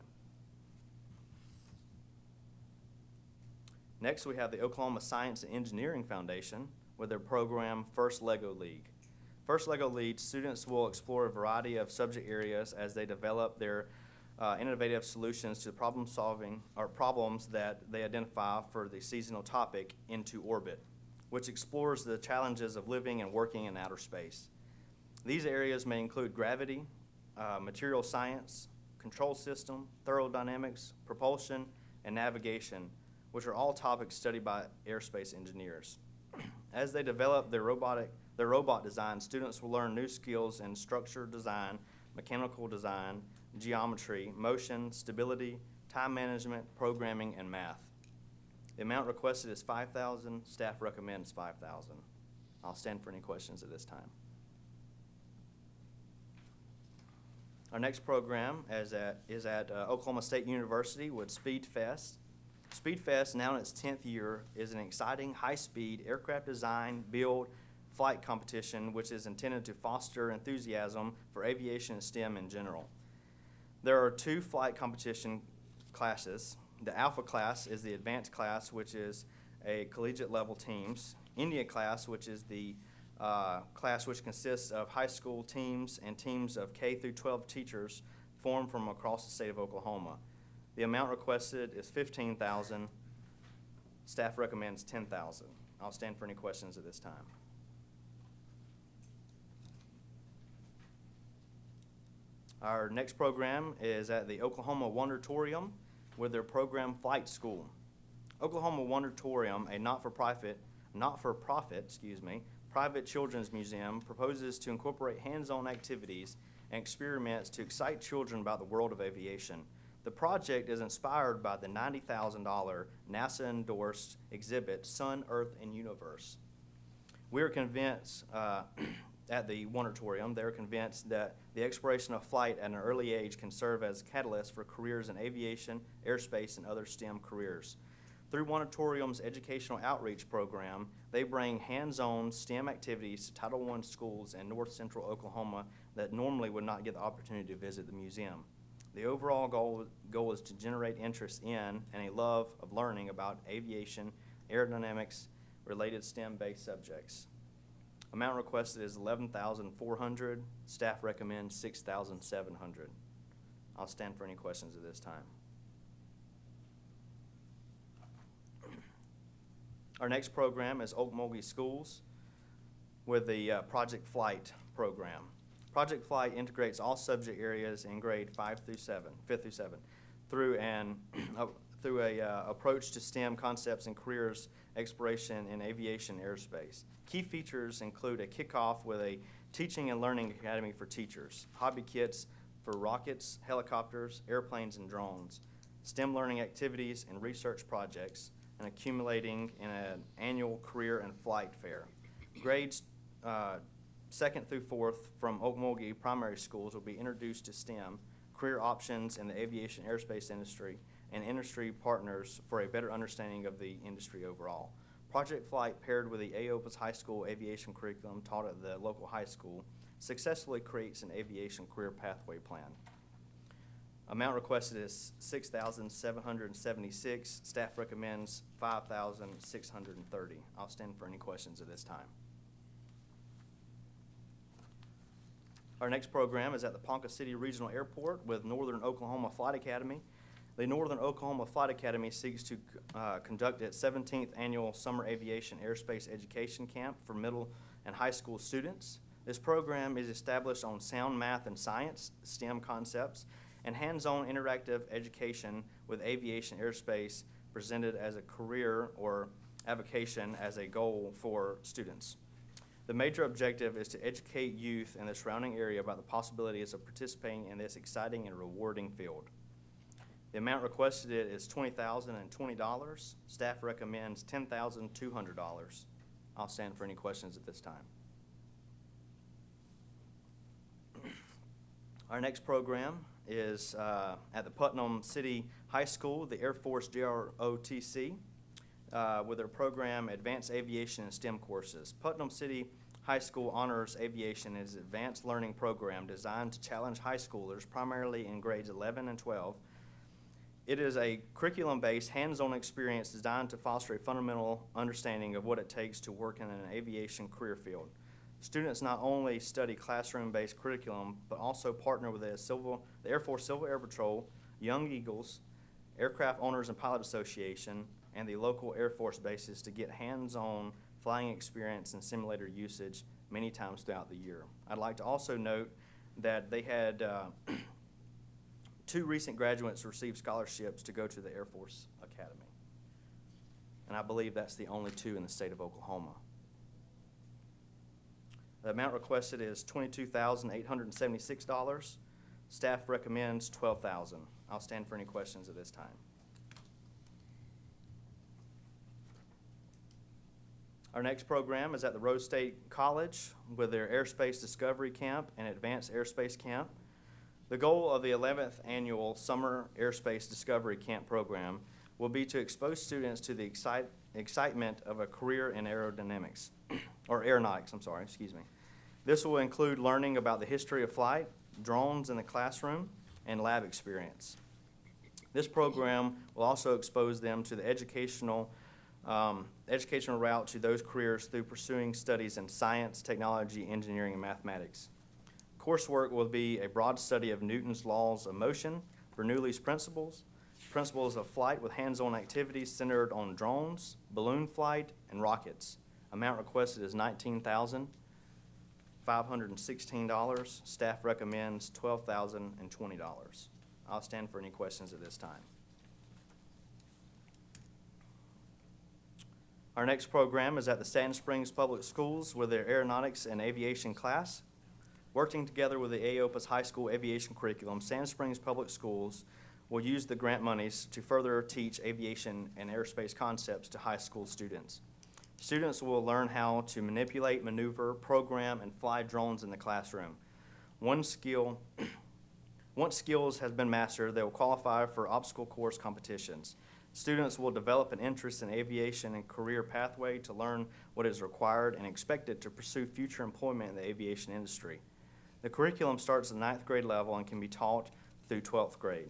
Next, we have the Oklahoma Science and Engineering Foundation with their program First LEGO League. First LEGO League, students will explore a variety of subject areas as they develop their innovative solutions to problems that they identify for the seasonal topic Into Orbit, which explores the challenges of living and working in outer space. These areas may include gravity, material science, control system, thermodynamics, propulsion, and navigation, which are all topics studied by aerospace engineers. As they develop their robot design, students will learn new skills in structure design, mechanical design, geometry, motion, stability, time management, programming, and math. The amount requested is $5,000. Staff recommends $5,000. I'll stand for any questions at this time. Our next program is at Oklahoma State University with Speed Fest. Speed Fest, now in its 10th year, is an exciting high-speed aircraft design, build, flight competition which is intended to foster enthusiasm for aviation and STEM in general. There are 2 flight competition classes. The Alpha class is the advanced class, which is a collegiate level teams. India class, which is the class which consists of high school teams and teams of K through 12 teachers formed from across the state of Oklahoma. The amount requested is $15,000. Staff recommends $10,000. I'll stand for any questions at this time. Our next program is at the Oklahoma Wondertorium with their program Flight School. Oklahoma Wondertorium, a not-for-profit, private children's museum, proposes to incorporate hands-on activities and experiments to excite children about the world of aviation. The project is inspired by the $90,000 NASA-endorsed exhibit, Sun, Earth, and Universe. We are convinced, at the Wondertorium, they're convinced that the exploration of flight at an early age can serve as a catalyst for careers in aviation, airspace, and other STEM careers. Through Wondertorium's educational outreach program, they bring hands-on STEM activities to Title I schools in north central Oklahoma that normally would not get the opportunity to visit the museum. The overall goal is to generate interest in and a love of learning about aviation, aerodynamics, related STEM-based subjects. Amount requested is $11,400. Staff recommends $6,700. I'll stand for any questions at this time. Our next program is Okmulgee Schools with the Project Flight program. Project Flight integrates all subject areas in grade 5 through 7, 5th through 7, through a approach to STEM concepts and careers exploration in aviation aerospace. Key features include a kickoff with a teaching and learning academy for teachers, hobby kits for rockets, helicopters, airplanes, and drones, STEM learning activities and research projects, and accumulating in an annual career and flight fair. Grades 2nd through 4th from Okmulgee primary schools will be introduced to STEM, career options in the aviation aerospace industry, and industry partners for a better understanding of the industry overall. Project Flight, paired with the AOPA's high school aviation curriculum taught at the local high school, successfully creates an aviation career pathway plan. Amount requested is $6,776. Staff recommends $5,630. I'll stand for any questions at this time. Our next program is at the Ponca City Regional Airport with Northern Oklahoma Flight Academy. The Northern Oklahoma Flight Academy seeks to conduct its 17th annual Summer Aviation Airspace Education Camp for middle and high school students. This program is established on sound math and science, STEM concepts, and hands-on interactive education with aviation airspace presented as a career or avocation as a goal for students. The major objective is to educate youth in the surrounding area about the possibilities of participating in this exciting and rewarding field. The amount requested is $20,020. Staff recommends $10,200. I'll stand for any questions at this time. Our next program is at the Putnam City High School, the Air Force JROTC, with their program Advanced Aviation and STEM courses. Putnam City High School Honors Aviation is an advanced learning program designed to challenge high schoolers, primarily in grades 11 and 12. It is a curriculum-based, hands-on experience designed to foster a fundamental understanding of what it takes to work in an aviation career field. Students not only study classroom-based curriculum, but also partner with the Air Force Civil Air Patrol, Young Eagles, Aircraft Owners and Pilot Association, and the local Air Force bases to get hands-on flying experience and simulator usage many times throughout the year. I'd like to also note that they had 2 recent graduates receive scholarships to go to the Air Force Academy. And I believe that's the only 2 in the state of Oklahoma. The amount requested is $22,876. Staff recommends $12,000. I'll stand for any questions at this time. Our next program is at the Rose State College with their Airspace Discovery Camp and Advanced Airspace Camp. The goal of the 11th annual Summer Airspace Discovery Camp program will be to expose students to the excitement of a career in aerodynamics, or aeronautics, excuse me. This will include learning about the history of flight, drones in the classroom, and lab experience. This program will also expose them to the educational route to those careers through pursuing studies in science, technology, engineering, and mathematics. Coursework will be a broad study of Newton's laws of motion, Bernoulli's principles of flight with hands-on activities centered on drones, balloon flight, and rockets. Amount requested is $19,516. Staff recommends $12,020. I'll stand for any questions at this time. Our next program is at the Sand Springs Public Schools with their aeronautics and aviation class. Working together with the AOPA's high school aviation curriculum, Sand Springs Public Schools will use the grant monies to further teach aviation and airspace concepts to high school students. Students will learn how to manipulate, maneuver, program, and fly drones in the classroom. Once skills has been mastered, they will qualify for obstacle course competitions. Students will develop an interest in aviation and career pathway to learn what is required and expected to pursue future employment in the aviation industry. The curriculum starts at the 9th grade level and can be taught through 12th grade.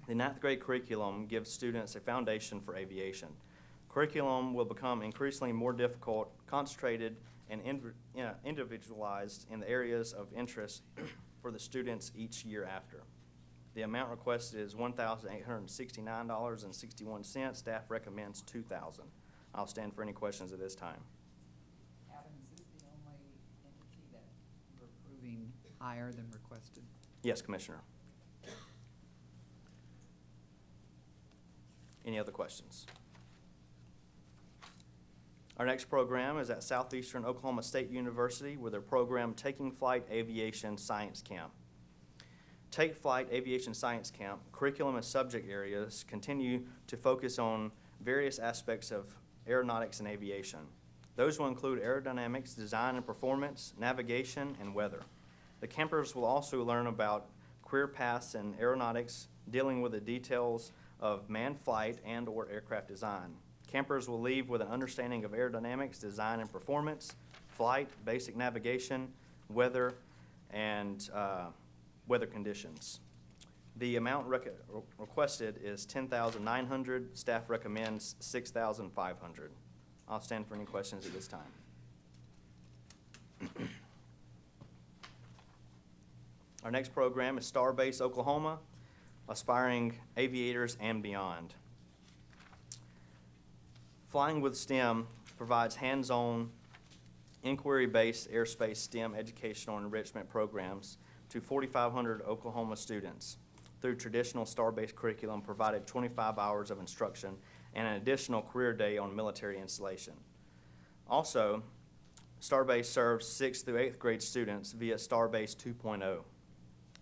The 9th grade curriculum gives students a foundation for aviation. Curriculum will become increasingly more difficult, concentrated, and individualized in the areas of interest for the students each year after. The amount requested is $1,869.61. Staff recommends $2,000. I'll stand for any questions at this time. Adam, is this the only entity that you're approving higher than requested? Yes, Commissioner. Any other questions? Our next program is at Southeastern Oklahoma State University with their program Taking Flight Aviation Science Camp. Take Flight Aviation Science Camp curriculum and subject areas continue to focus on various aspects of aeronautics and aviation. Those will include aerodynamics, design and performance, navigation, and weather. The campers will also learn about career paths in aeronautics, dealing with the details of manned flight and/or aircraft design. Campers will leave with an understanding of aerodynamics, design and performance, flight, basic navigation, weather, and weather conditions. The amount requested is $10,900. Staff recommends $6,500. I'll stand for any questions at this time. Our next program is Starbase Oklahoma, Aspiring Aviators and Beyond. Flying with STEM provides hands-on, inquiry-based airspace STEM educational and enrichment programs to 4,500 Oklahoma students through traditional Starbase curriculum provided 25 hours of instruction and an additional career day on military installation. Also, Starbase serves 6th through 8th grade students via Starbase 2.0,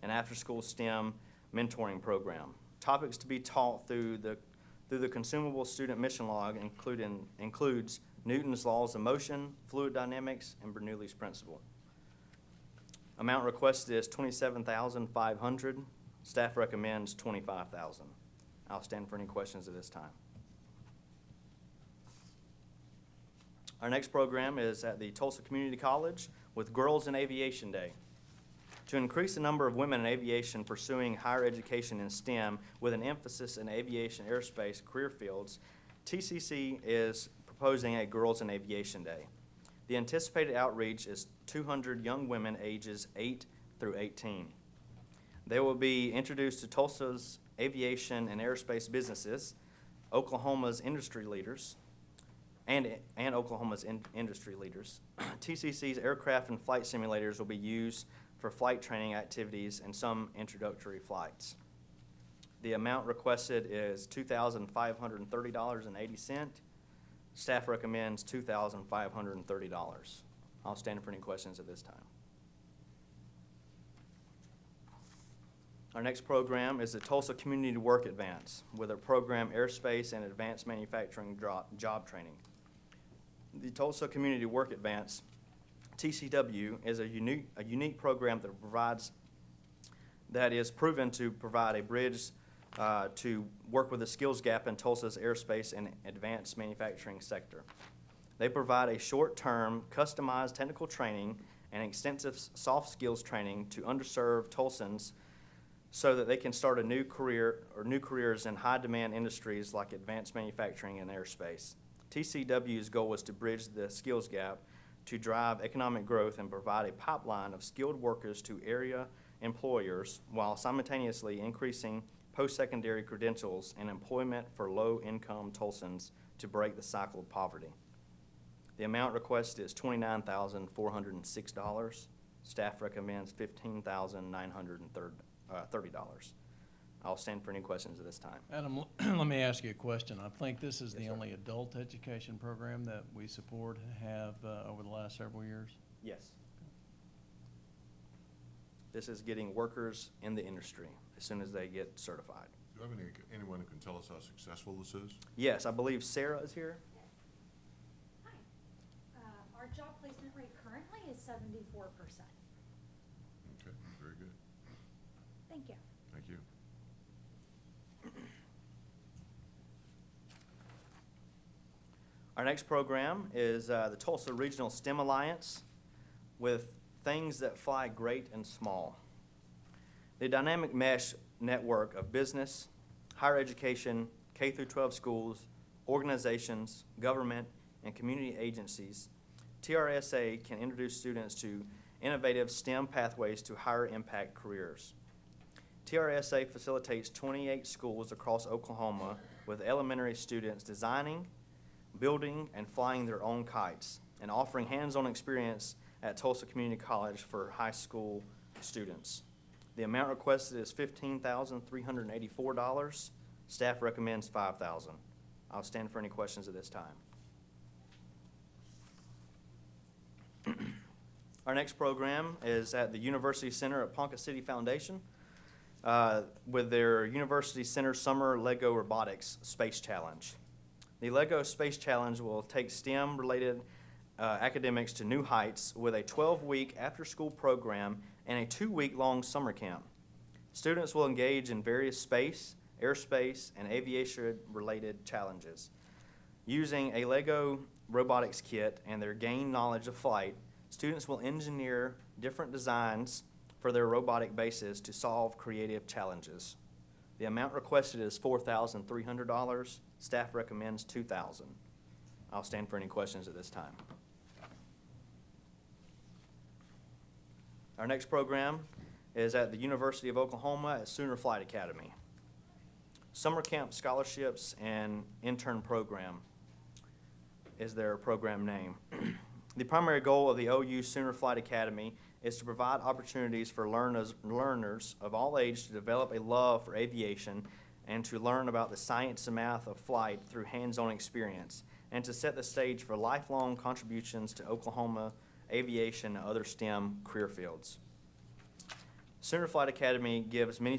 an after-school STEM mentoring program. Topics to be taught through the consumable student mission log includes Newton's laws of motion, fluid dynamics, and Bernoulli's principle. Amount requested is $27,500. Staff recommends $25,000. I'll stand for any questions at this time. Our next program is at the Tulsa Community College with Girls in Aviation Day. To increase the number of women in aviation pursuing higher education in STEM with an emphasis in aviation, aerospace, career fields, TCC is proposing a Girls in Aviation Day. The anticipated outreach is 200 young women ages 8 through 18. They will be introduced to Tulsa's aviation and aerospace businesses, Oklahoma's industry leaders, and Oklahoma's industry leaders. TCC's aircraft and flight simulators will be used for flight training activities and some introductory flights. The amount requested is $2,530.80. Staff recommends $2,530. I'll stand for any questions at this time. Our next program is the Tulsa Community Work Advance with a program Aerospace and Advanced Manufacturing Job Training. The Tulsa Community Work Advance, TCW, is a unique program that is proven to provide a bridge to work with the skills gap in Tulsa's aerospace and advanced manufacturing sector. They provide a short-term, customized technical training and extensive soft skills training to underserved Tulsans so that they can start a new career or new careers in high-demand industries like advanced manufacturing and aerospace. TCW's goal is to bridge the skills gap to drive economic growth and provide a pipeline of skilled workers to area employers while simultaneously increasing post-secondary credentials and employment for low-income Tulsans to break the cycle of poverty. The amount requested is $29,406. Staff recommends $15,930. I'll stand for any questions at this time. Adam, let me ask you a question. I think this is the only adult education program that we support and have over the last several years. Yes. This is getting workers in the industry as soon as they get certified. Do you have anyone who can tell us how successful this is? Yes, I believe Sarah is here. Hi. Our job placement rate currently is 74%. Okay, very good. Thank you. Thank you. Our next program is the Tulsa Regional STEM Alliance with Things That Fly Great and Small. The dynamic mesh network of business, higher education, K-12 schools, organizations, government, and community agencies, TRSA can introduce students to innovative STEM pathways to higher impact careers. TRSA facilitates 28 schools across Oklahoma with elementary students designing, building, and flying their own kites, and offering hands-on experience at Tulsa Community College for high school students. The amount requested is $15,384. Staff recommends $5,000. I'll stand for any questions at this time. Our next program is at the University Center at Ponca City Foundation with their University Center Summer LEGO Robotics Space Challenge. The LEGO Space Challenge will take STEM-related academics to new heights with a 12-week after-school program and a 2-week-long summer camp. Students will engage in various space, aerospace, and aviation-related challenges. Using a LEGO robotics kit and their gained knowledge of flight, students will engineer different designs for their robotic bases to solve creative challenges. The amount requested is $4,300. Staff recommends $2,000. I'll stand for any questions at this time. Our next program is at the University of Oklahoma at Sooner Flight Academy. Summer Camp Scholarships and Intern Program is their program name. The primary goal of the OU Sooner Flight Academy is to provide opportunities for learners of all ages to develop a love for aviation and to learn about the science and math of flight through hands-on experience, and to set the stage for lifelong contributions to Oklahoma aviation and other STEM career fields. Sooner Flight Academy gives many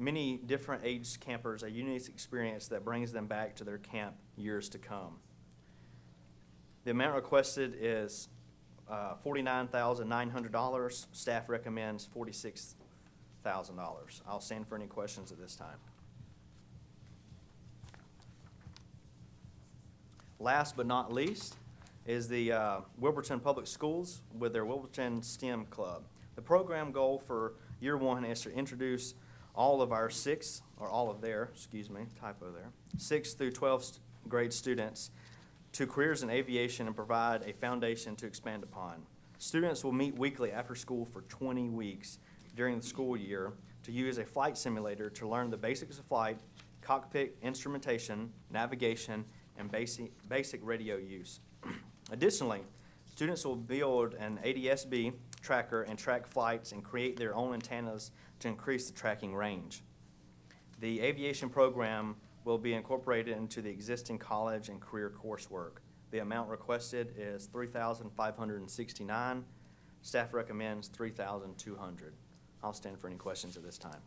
many different age campers a unique experience that brings them back to their camp years to come. The amount requested is $49,900. Staff recommends $46,000. I'll stand for any questions at this time. Last but not least is the Wilburton Public Schools with their Wilburton STEM Club. The program goal for year one is to introduce all of their 6th through 12th grade students to careers in aviation and provide a foundation to expand upon. Students will meet weekly after school for 20 weeks during the school year to use a flight simulator to learn the basics of flight, cockpit instrumentation, navigation, and basic radio use. Additionally, students will build an ADS-B tracker and track flights and create their own antennas to increase the tracking range. The aviation program will be incorporated into the existing college and career coursework. The amount requested is $3,569. Staff recommends $3,200. I'll stand for any questions at this time.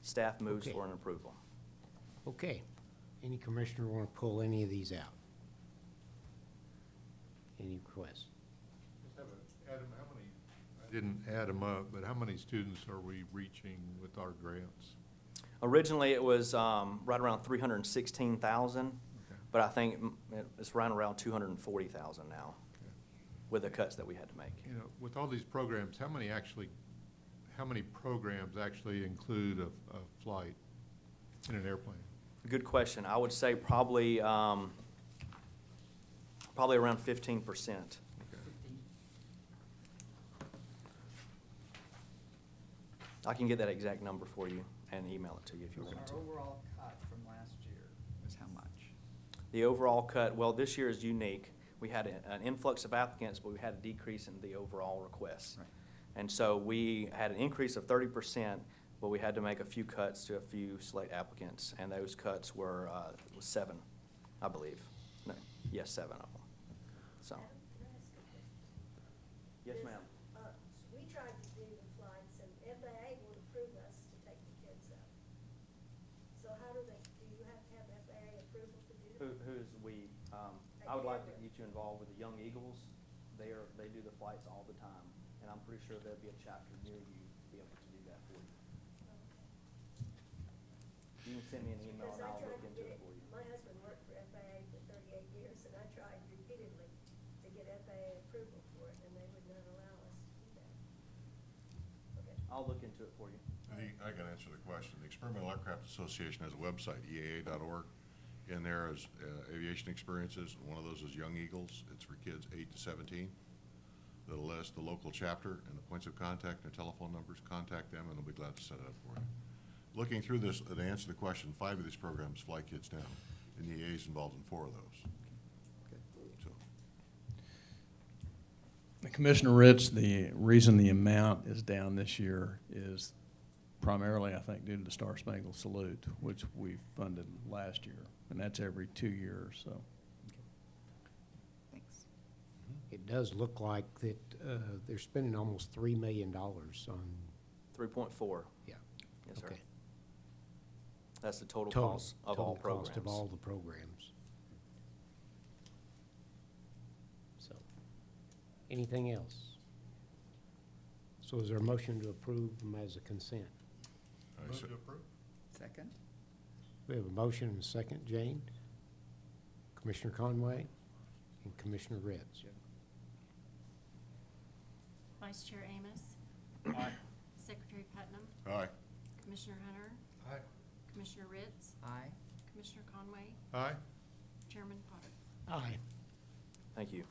Staff moves Okay. for an approval. Okay. Any commissioner want to pull any of these out? Any requests? Adam, how many, I didn't add them up, but how many students are we reaching with our grants? Originally, it was right around 316,000, Okay. but I think it's right around 240,000 now with the cuts that we had to make. You know, with all these programs, how many programs actually include a flight in an airplane? Good question. I would say probably around 15%. I can get that exact number for you and email it to you if you want to. Our overall cut from last year is how much? The overall cut, well, this year is unique. We had an influx of applicants, but we had a decrease in the overall requests. Right. And so we had an increase of 30%, but we had to make a few cuts to a few select applicants, and those cuts were 7, I believe. No, yes, 7 of them. So, yes, ma'am. We tried to do the flights, and FAA would approve us to take the kids up. So how do you have to have FAA approval to do that? Who's we? I would like to get you involved with the Young Eagles. They do the flights all the time, and I'm pretty sure there'll be a chapter near you to be able to do that for you. You can send me an email and I'll look into it for you. My husband worked for FAA for 38 years, and I tried repeatedly to get FAA approval for it, and they would not allow us to do that. Okay. I'll look into it for you. I can answer the question. The Experimental Aircraft Association has a website, EAA.org. In there is aviation experiences. One of those is Young Eagles. It's for kids 8 to 17. They'll list the local chapter and the points of contact, their telephone numbers. Contact them, and they'll be glad to set it up for you. Looking through this, to answer the question, 5 of these programs fly kids down, and the EAA is involved in 4 of those. So, Commissioner Ritz, the reason the amount is down this year is primarily, I think, due to the Star Spangled Salute, which we funded last year, and that's every 2 years, so. Thanks. It does look like that they're spending almost $3 million on, 3.4. yeah. Yes, sir. Okay. That's the total Total- cost of all total cost programs. of all the programs. So, anything else? So is there a motion to approve them as a consent? Move to approve. Second? We have a motion and a second. Jane? Commissioner Conway? And Commissioner Ritz? Vice Chair Amos. Aye. Secretary Putnam. aye. Commissioner Hunter. Aye. Commissioner Ritz. Aye. Commissioner Conway. Aye. Chairman Potter. Aye. Thank you.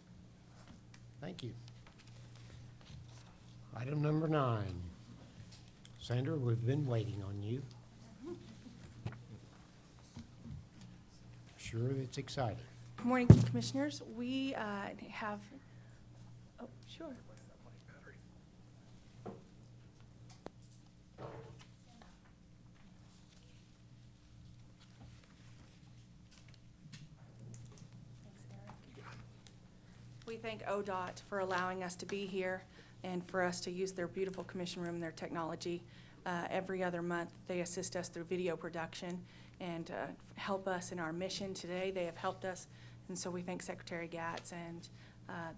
Thank you. Item number 9. Sandra, we've been waiting on you. Sure it's exciting. Good morning, Commissioners. We have, oh, sure. Thanks, Eric. We thank ODOT for allowing us to be here. and for us to use their beautiful commission room and their technology. Every other month, they assist us through video production and help us in our mission. Today, they have helped us, and so we thank Secretary Gatz and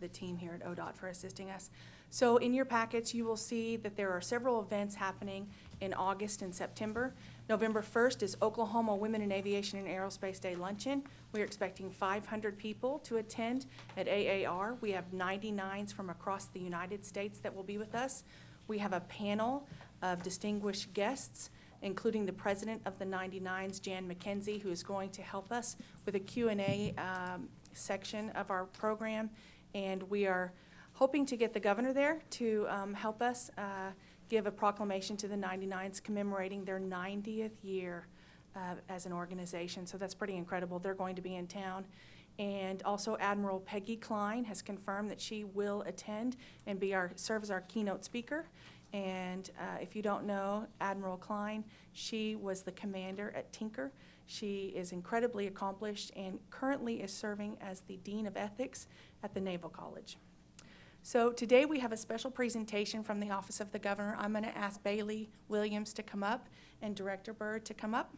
the team here at ODOT for assisting us. So in your packets, you will see that there are several events happening in August and September. November 1st is Oklahoma Women in Aviation and Aerospace Day Luncheon. We're expecting 500 people to attend at AAR. We have 99s from across the United States that will be with us. We have a panel of distinguished guests, including the president of the 99s, Jan McKenzie, who is going to help us with a Q&A section of our program. And we are hoping to get the governor there to help us give a proclamation to the 99s commemorating their 90th year as an organization. So that's pretty incredible. They're going to be in town. And also Admiral Peggy Klein has confirmed that she will attend and serve as our keynote speaker. And if you don't know Admiral Klein, she was the commander at Tinker. She is incredibly accomplished and currently is serving as the Dean of Ethics at the Naval College. So today we have a special presentation from the Office of the Governor. I'm going to ask Bailey Williams to come up and Director Byrd to come up.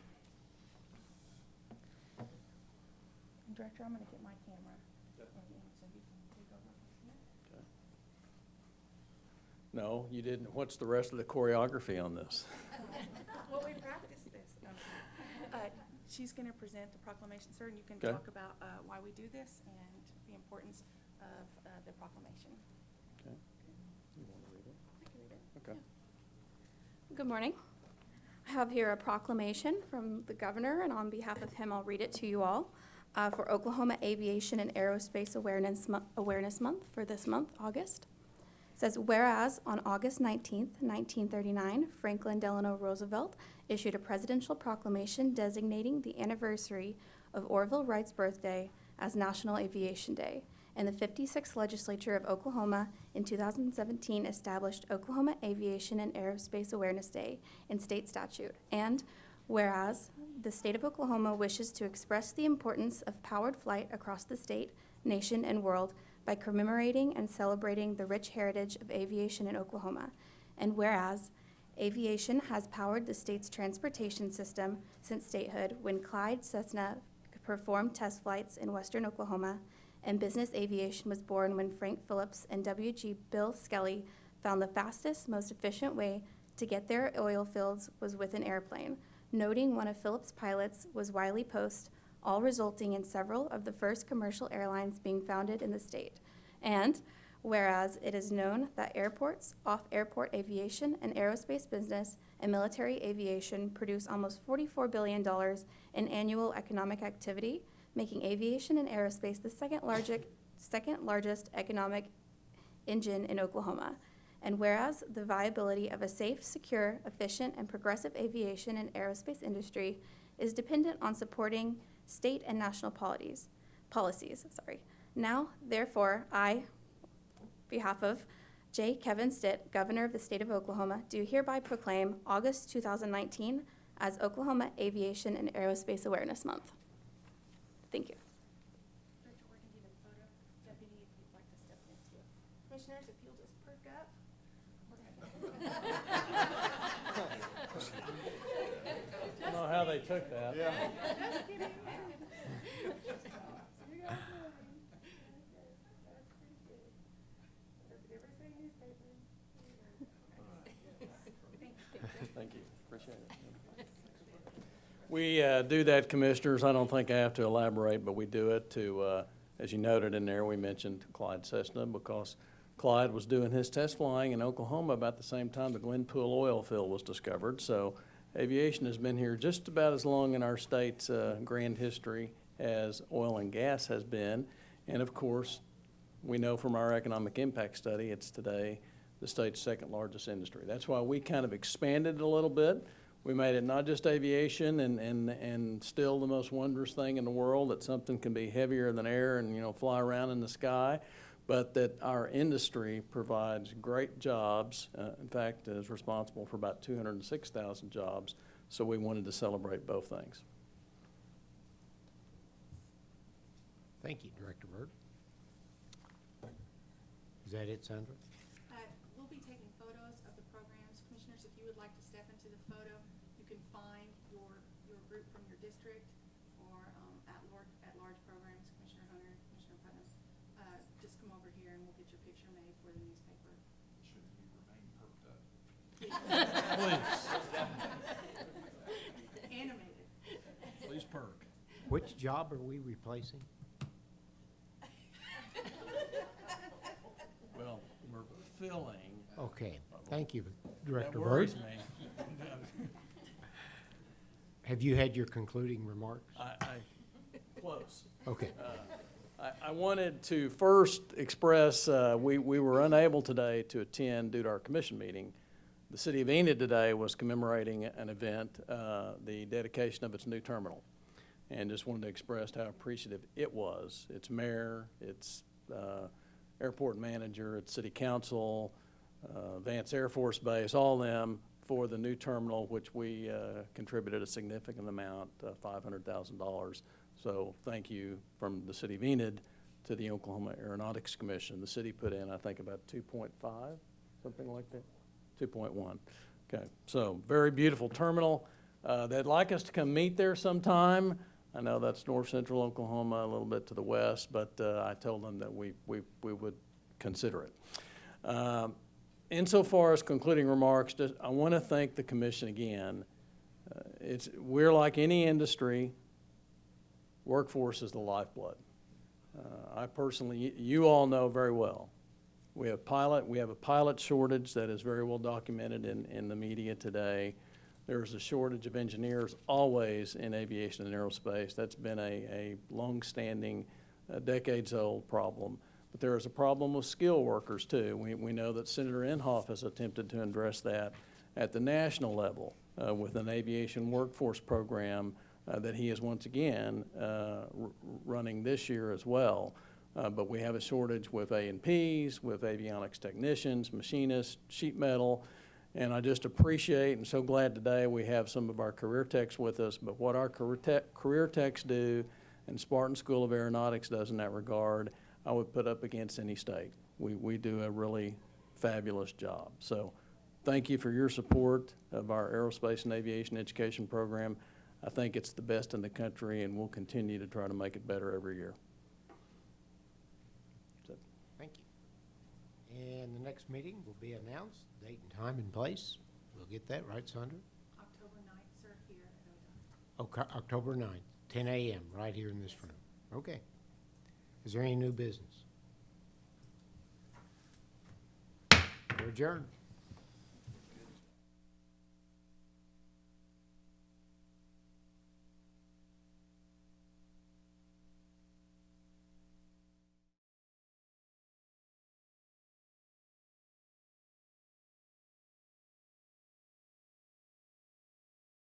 Director, I'm going to get my camera. So you can take over from here. No, you didn't. What's the rest of the choreography on this? Well, we practiced this. She's going to present the proclamation, sir, and you can Okay. talk about why we do this and the importance of the proclamation. Okay. You want to read it? I can read it. Okay. Good morning. I have here a proclamation from the governor, and on behalf of him, I'll read it to you all. For Oklahoma Aviation and Aerospace Awareness Month for this month, August. It says, whereas on August 19th, 1939, Franklin Delano Roosevelt issued a presidential proclamation designating the anniversary of Orville Wright's birthday as National Aviation Day, and the 56th Legislature of Oklahoma in 2017 established Oklahoma Aviation and Aerospace Awareness Day in state statute. And whereas the state of Oklahoma wishes to express the importance of powered flight across the state, nation, and world by commemorating and celebrating the rich heritage of aviation in Oklahoma. And whereas aviation has powered the state's transportation system since statehood when Clyde Cessna performed test flights in western Oklahoma, and business aviation was born when Frank Phillips and W.G. Bill Skelly found the fastest, most efficient way to get their oil fields was with an airplane, noting one of Phillips' pilots was Wiley Post, all resulting in several of the first commercial airlines being founded in the state. And whereas it is known that airports, off-airport aviation, and aerospace business and military aviation produce almost $44 billion in annual economic activity, making aviation and aerospace the second largest economic engine in Oklahoma. And whereas the viability of a safe, secure, efficient, and progressive aviation and aerospace industry is dependent on supporting state and national policies. Now, therefore, I, on behalf of J. Kevin Stitt, Governor of the State of Oklahoma, do hereby proclaim August 2019 as Oklahoma Aviation and Aerospace Awareness Month. Thank you. Director, we're going to give a photo. Deputy, if you'd like to step in too. Commissioners, if you'll just perk up. I don't know how they took that. Yeah. Just kidding. Thank you. Appreciate it. We do that, Commissioners. I don't think I have to elaborate, but we do it to, as you noted in there, we mentioned Clyde Cessna because Clyde was doing his test flying in Oklahoma about the same time the Glenpool oil field was discovered. So aviation has been here just about as long in our state's grand history as oil and gas has been. And of course, we know from our economic impact study, it's today the state's second largest industry. That's why we kind of expanded it a little bit. We made it not just aviation and still the most wondrous thing in the world, that something can be heavier than air and, you know, fly around in the sky, but that our industry provides great jobs. In fact, is responsible for about 206,000 jobs. So we wanted to celebrate both things. Thank you, Director Byrd. Is that it, Sandra? We'll like to step into the photo, you can find your group from your district or at-large programs, Commissioner Hunter, Commissioner Putnam. Just come over here and we'll get your picture made for the newspaper. Should you remain perked up? Animated. Please perk. Which job are we replacing? Well, we're filling. Okay, thank you, Director That Byrd. worries me. Have you had your concluding remarks? Close. Okay. I wanted to first express, we were unable today to attend due to our commission meeting. The city of Enid today was commemorating an event, the dedication of its new terminal. And just wanted to express how appreciative it was. Its mayor, its airport manager, its city council, Vance Air Force Base, all them for the new terminal, which we contributed a significant amount, $500,000. So thank you from the city of Enid to the Oklahoma Aeronautics Commission. The city put in, I think, about 2.5, something like that, 2.1. Okay, so very beautiful terminal. They'd like us to come meet there sometime. I know that's north central Oklahoma, a little bit to the west, but I told them that we would consider it. Insofar as concluding remarks, I want to thank the commission again. We're like any industry. Workforce is the lifeblood. I personally, you all know very well. We have a pilot shortage that is very well documented in the media today. There's a shortage of engineers always in aviation and aerospace. That's been a long-standing, decades-old problem. But there is a problem with skilled workers too. We know that Senator Inhofe has attempted to address that at the national level with an aviation workforce program that he is once again running this year as well. But we have a shortage with A&Ps, with avionics technicians, machinists, sheet metal, and I just appreciate and so glad today we have some of our career techs with us. But what our career techs do and Spartan School of Aeronautics does in that regard, I would put up against any state. We do a really fabulous job. So thank you for your support of our aerospace and aviation education program. I think it's the best in the country, and we'll continue to try to make it better every year. Thank you. And the next meeting will be announced, date and time and place. We'll get that, right, Sandra? October 9th, sir, here at ODOT. Okay, October 9th, 10 a.m., right here in this room. Okay. Is there any new business? We're adjourned.